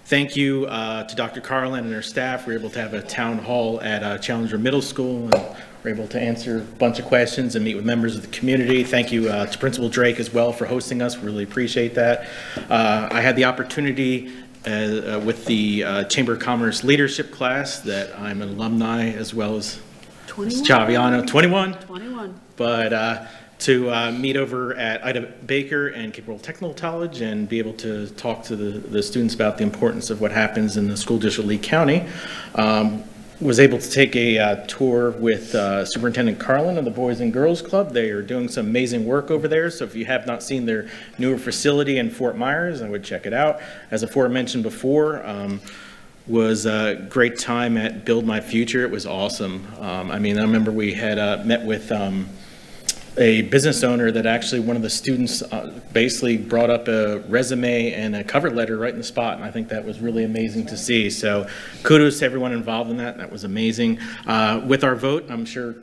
Thank you to Dr. Carlin and her staff. We were able to have a town hall at Challenger Middle School, and we're able to answer a bunch of questions and meet with members of the community. Thank you to Principal Drake as well for hosting us. We really appreciate that. I had the opportunity with the Chamber of Commerce leadership class that I'm an alumni as well as 21. Chaviano. 21? 21. But to meet over at Ida Baker and Cape Coral Technical College and be able to talk to the students about the importance of what happens in the school district of Lee County. Was able to take a tour with Superintendent Carlin of the Boys and Girls Club. They are doing some amazing work over there, so if you have not seen their newer facility in Fort Myers, I would check it out. As aforementioned before, was a great time at Build My Future. It was awesome. I remember we had met with a business owner that actually one of the students basically brought up a resume and a cover letter right in the spot, and I think that was really amazing to see. So kudos to everyone involved in that. That was amazing. With our vote, I'm sure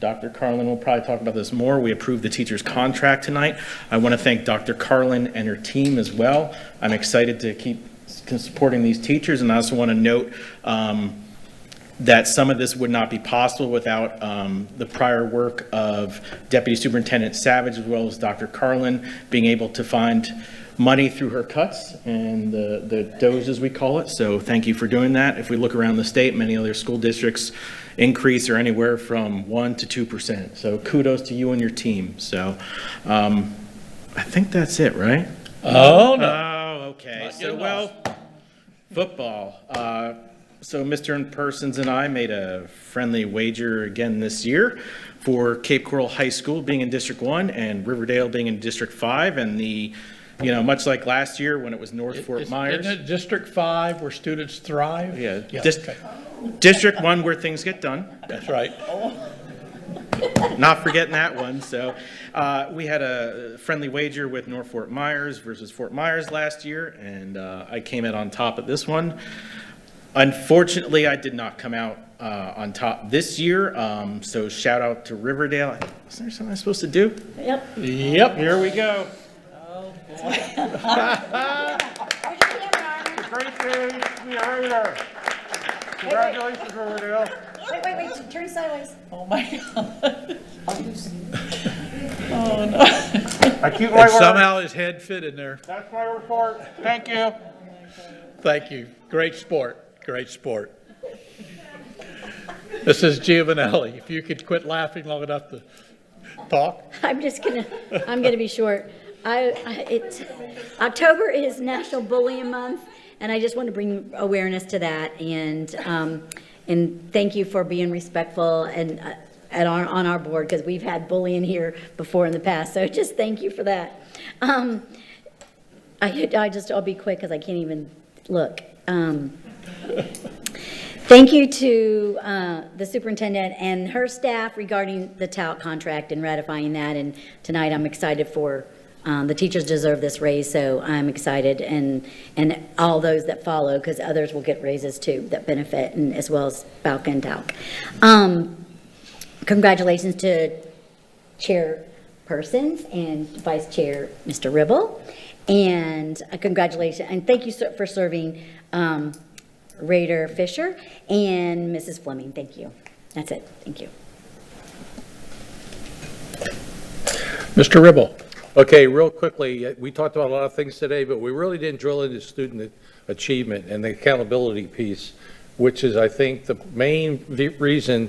Dr. Carlin will probably talk about this more. We approved the teacher's contract tonight. I want to thank Dr. Carlin and her team as well. I'm excited to keep supporting these teachers, and I also want to note that some of this would not be possible without the prior work of Deputy Superintendent Savage as well as Dr. Carlin being able to find money through her cuts and the DOEs as we call it. So thank you for doing that. If we look around the state, many other school districts increase are anywhere from 1% to 2%. So kudos to you and your team. So I think that's it, right? Oh, no. Oh, okay. So, well, football. So Mr. In-Persons and I made a friendly wager again this year for Cape Coral High School being in District 1 and Riverdale being in District 5. And much like last year when it was North Fort Myers. Isn't it District 5 where students thrive? Yeah. Okay. District 1 where things get done. That's right. Not forgetting that one. So we had a friendly wager with North Fort Myers versus Fort Myers last year, and I came out on top at this one. Unfortunately, I did not come out on top this year, so shout out to Riverdale. Is there something I'm supposed to do? Yep. Yep, here we go. Great day to be a Raider. Congratulations, Riverdale. Wait, turn sideways. Oh my God. Oh no. I keep And my word. somehow his head fit in there. That's my report. Thank you. Thank you. Great sport. Great sport. Mrs. Giovanelli, if you could quit laughing long enough to talk. I'm gonna be short. October is National Bullying Month, and I just want to bring awareness to that, and thank you for being respectful and on our board, because we've had bullying here before in the past, so just thank you for that. I'll be quick because I can't even look. Thank you to the superintendent and her staff regarding the TALC contract and ratifying that. And tonight I'm excited for, the teachers deserve this raise, so I'm excited, and all those that follow, because others will get raises too that benefit, and as well as BALC and TALC. Congratulations to chairpersons and vice chair, Mr. Ribble, and congratulations, and thank you for serving Raider Fisher and Mrs. Fleming. Thank you. That's it. Thank you. Mr. Ribble. Okay, real quickly, we talked about a lot of things today, but we really didn't drill into student achievement and the accountability piece, which is, I think, the main reason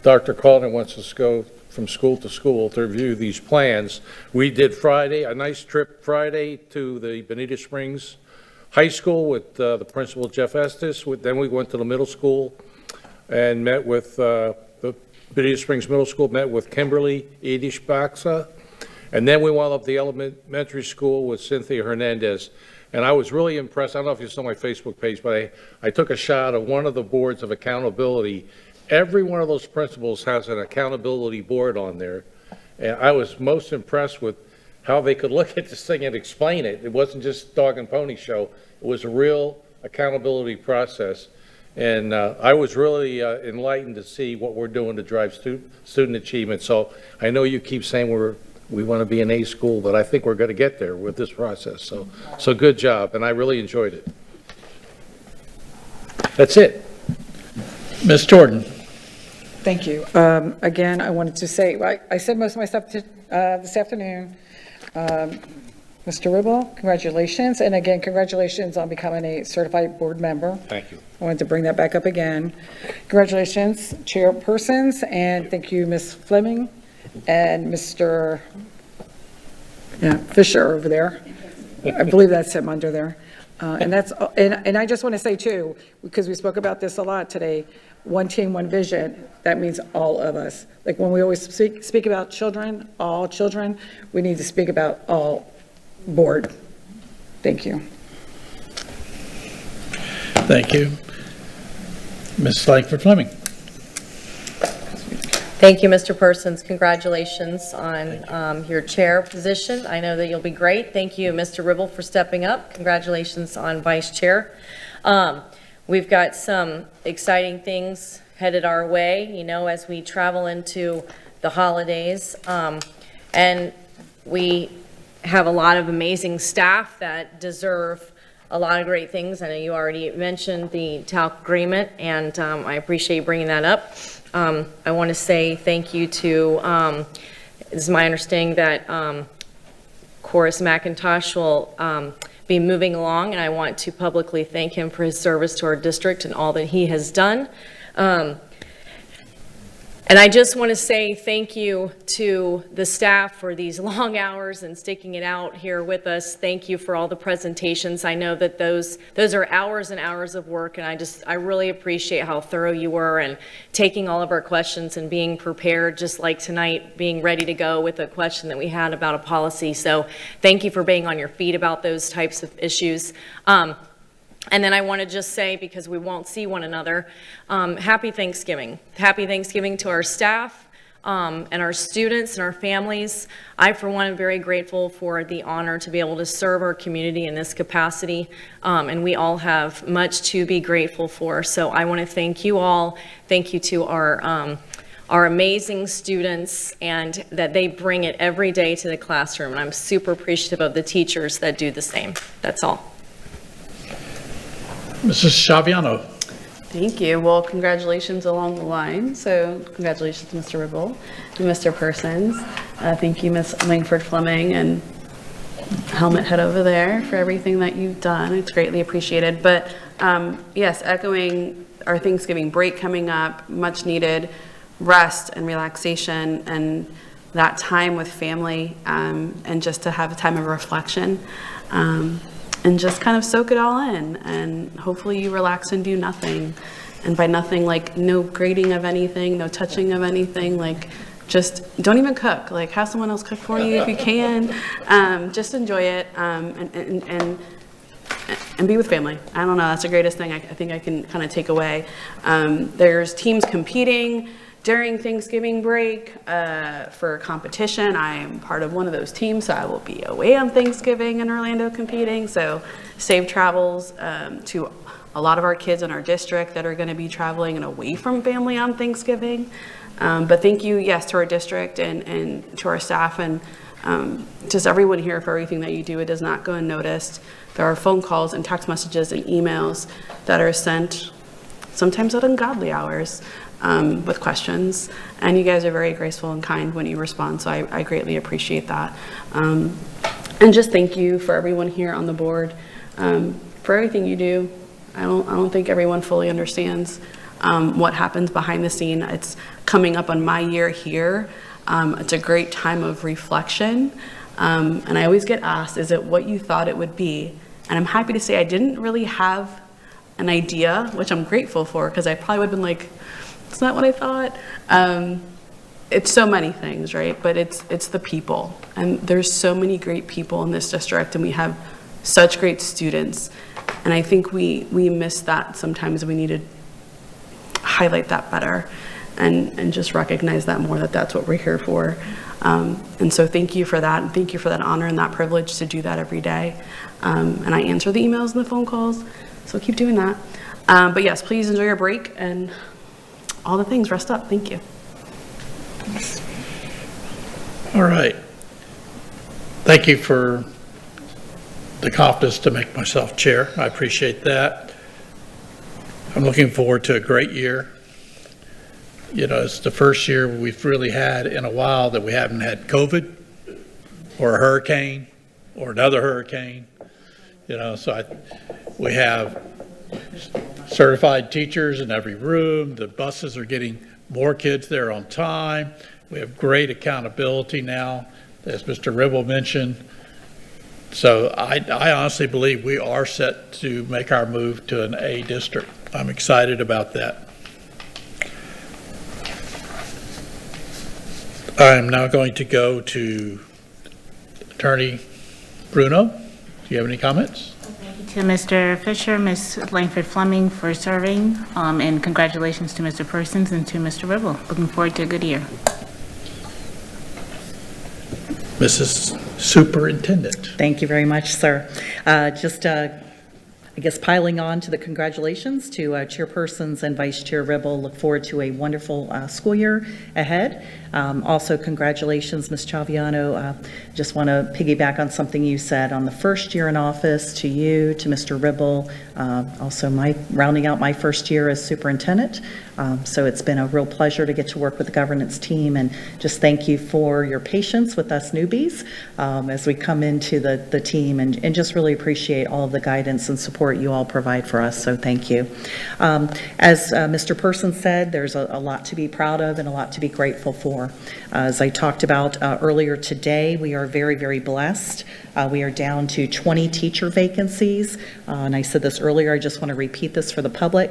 Dr. Calden wants us to go from school to school to review these plans. We did Friday, a nice trip Friday to the Bonita Springs High School with the principal, Jeff Estes. Then we went to the middle school and met with the Bonita Springs Middle School, met with Kimberly Edishbaxa. And then we wound up at the elementary school with Cynthia Hernandez. And I was really impressed. I don't know if you saw my Facebook page, but I took a shot of one of the boards of accountability. Every one of those principals has an accountability board on there. And I was most impressed with how they could look at this thing and explain it. It wasn't just dog and pony show. It was a real accountability process. And I was really enlightened to see what we're doing to drive student achievement. So I know you keep saying we want to be an A school, but I think we're going to get there with this process. So good job, and I really enjoyed it. That's it. Ms. Jordan. Thank you. Again, I wanted to say, I said most of my stuff this afternoon. Mr. Ribble, congratulations. And again, congratulations on becoming a certified board member. Thank you. I wanted to bring that back up again. Congratulations, chairpersons, and thank you, Ms. Fleming and Mr. Fisher over there. I believe that's him under there. And I just want to say too, because we spoke about this a lot today, one team, one vision, that means all of us. Like when we always speak about children, all children, we need to speak about all board. Thank you. Thank you. Ms. Langford Fleming. Thank you, Mr. Persons. Congratulations on your chair position. I know that you'll be great. Thank you, Mr. Ribble, for stepping up. Congratulations on vice chair. We've got some exciting things headed our way, you know, as we travel into the holidays. And we have a lot of amazing staff that deserve a lot of great things. I know you already mentioned the TALC agreement, and I appreciate you bringing that up. I want to say thank you to, it's my understanding that Corus McIntosh will be moving along, and I want to publicly thank him for his service to our district and all that he has done. And I just want to say thank you to the staff for these long hours and sticking it out here with us. Thank you for all the presentations. I know that those are hours and hours of work, and I really appreciate how thorough you were and taking all of our questions and being prepared, just like tonight, being ready to go with a question that we had about a policy. So thank you for being on your feet about those types of issues. And then I want to just say, because we won't see one another, happy Thanksgiving. Happy Thanksgiving to our staff. and our students and our families. I, for one, am very grateful for the honor to be able to serve our community in this capacity, and we all have much to be grateful for. So I want to thank you all. Thank you to our amazing students, and that they bring it every day to the classroom. And I'm super appreciative of the teachers that do the same. That's all. Mrs. Chaviano. Thank you. Well, congratulations along the line. So congratulations to Mr. Ribble and Mr. Persons. Thank you, Ms. Langford Fleming and Helmet Head over there for everything that you've done. It's greatly appreciated. But yes, echoing our Thanksgiving break coming up, much needed rest and relaxation and that time with family, and just to have a time of reflection. And just kind of soak it all in, and hopefully you relax and do nothing. And by nothing, like no grading of anything, no touching of anything, like just don't even cook. Like have someone else cook for you if you can. Just enjoy it, and be with family. I don't know, that's the greatest thing I think I can kind of take away. There's teams competing during Thanksgiving break for competition. I am part of one of those teams, so I will be away on Thanksgiving in Orlando competing. So safe travels to a lot of our kids in our district that are going to be traveling and away from family on Thanksgiving. But thank you, yes, to our district and to our staff and just everyone here for everything that you do. It does not go unnoticed. There are phone calls and text messages and emails that are sent sometimes at ungodly hours. With questions, and you guys are very graceful and kind when you respond, so I greatly appreciate that. And just thank you for everyone here on the board for everything you do. I don't think everyone fully understands what happens behind the scene. It's coming up on my year here. It's a great time of reflection, and I always get asked, is it what you thought it would be? And I'm happy to say I didn't really have an idea, which I'm grateful for, because I probably would have been like, it's not what I thought. It's so many things, right? But it's the people. And there's so many great people in this district, and we have such great students. And I think we miss that sometimes. We need to highlight that better and just recognize that more, that that's what we're here for. And so thank you for that. And thank you for that honor and that privilege to do that every day. And I answer the emails and the phone calls, so keep doing that. But yes, please enjoy your break and all the things. Rest up. Thank you. All right. Thank you for the confidence to make myself chair. I appreciate that. I'm looking forward to a great year. You know, it's the first year we've really had in a while that we haven't had COVID or a hurricane or another hurricane. You know, so we have certified teachers in every room. The buses are getting more kids there on time. We have great accountability now, as Mr. Ribble mentioned. So I honestly believe we are set to make our move to an A district. I'm excited about that. I'm now going to go to Attorney Bruno. Do you have any comments? To Mr. Fisher, Ms. Langford Fleming for serving, and congratulations to Mr. Persons and to Mr. Ribble. Looking forward to a good year. Mrs. Superintendent. Thank you very much, sir. I guess piling on to the congratulations to Chairpersons and Vice Chair Ribble. Look forward to a wonderful school year ahead. Also, congratulations, Ms. Chaviano. Just want to piggyback on something you said on the first year in office, to you, to Mr. Ribble. Also, rounding out my first year as superintendent. So it's been a real pleasure to get to work with the governance team, and just thank you for your patience with us newbies as we come into the team, and just really appreciate all of the guidance and support you all provide for us, so thank you. As Mr. Person said, there's a lot to be proud of and a lot to be grateful for. As I talked about earlier today, we are very, very blessed. We are down to 20 teacher vacancies, and I said this earlier, I just want to repeat this for the public,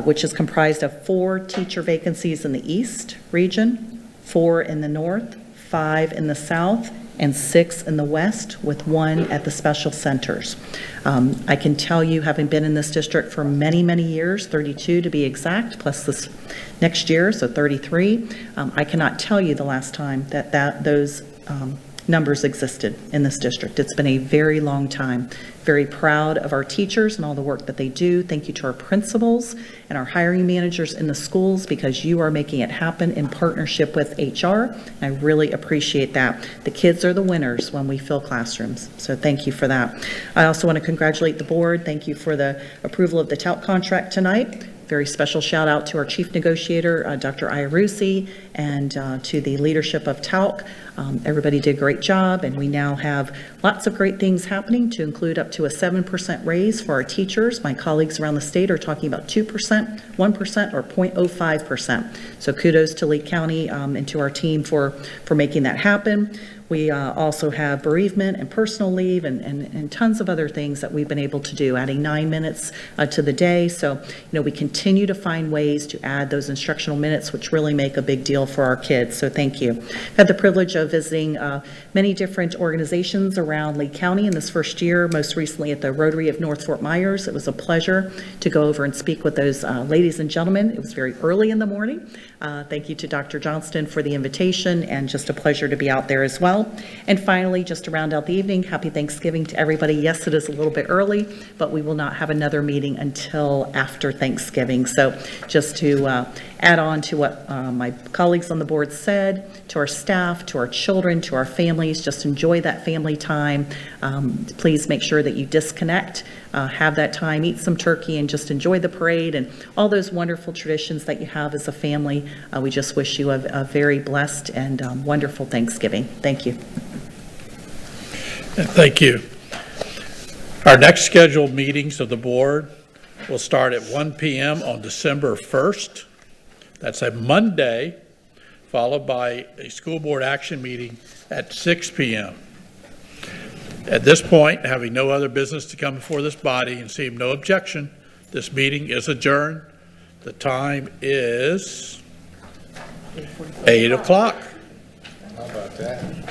which is comprised of 4 teacher vacancies in the East region, 4 in the North, 5 in the South, and 6 in the west, with 1 at the special centers. I can tell you, having been in this district for many, many years, 32 to be exact, plus this next year, so 33, I cannot tell you the last time that those numbers existed in this district. It's been a very long time. Very proud of our teachers and all the work that they do. Thank you to our principals and our hiring managers in the schools, because you are making it happen in partnership with HR. I really appreciate that. The kids are the winners when we fill classrooms, so thank you for that. I also want to congratulate the board. Thank you for the approval of the TALC contract tonight. Very special shout out to our chief negotiator, Dr. Iarusi, and to the leadership of TALC. Everybody did a great job, and we now have lots of great things happening, to include up to a 7% raise for our teachers. My colleagues around the state are talking about 2%, 1%, or 0.05%. So kudos to Lee County and to our team for making that happen. We also have bereavement and personal leave and tons of other things that we've been able to do, adding 9 minutes to the day. So, we continue to find ways to add those instructional minutes, which really make a big deal for our kids. So thank you. I've had the privilege of visiting many different organizations around Lee County in this first year, most recently at the Rotary of North Fort Myers. It was a pleasure to go over and speak with those ladies and gentlemen. It was very early in the morning. Thank you to Dr. Johnston for the invitation, and just a pleasure to be out there as well. And finally, just to round out the evening, happy Thanksgiving to everybody. Yes, it is a little bit early, but we will not have another meeting until after Thanksgiving. So just to add on to what my colleagues on the board said, to our staff, to our children, to our families, just enjoy that family time. Please make sure that you disconnect, have that time, eat some turkey, and just enjoy the parade and all those wonderful traditions that you have as a family. We just wish you a very blessed and wonderful Thanksgiving. Thank you. Thank you. Our next scheduled meetings of the board will start at 1 p.m. on December 1st. That's a Monday, followed by a school board action meeting at 6 p.m. At this point, having no other business to come before this body and seeing no objection, this meeting is adjourned. The time is 8 o'clock. How about that?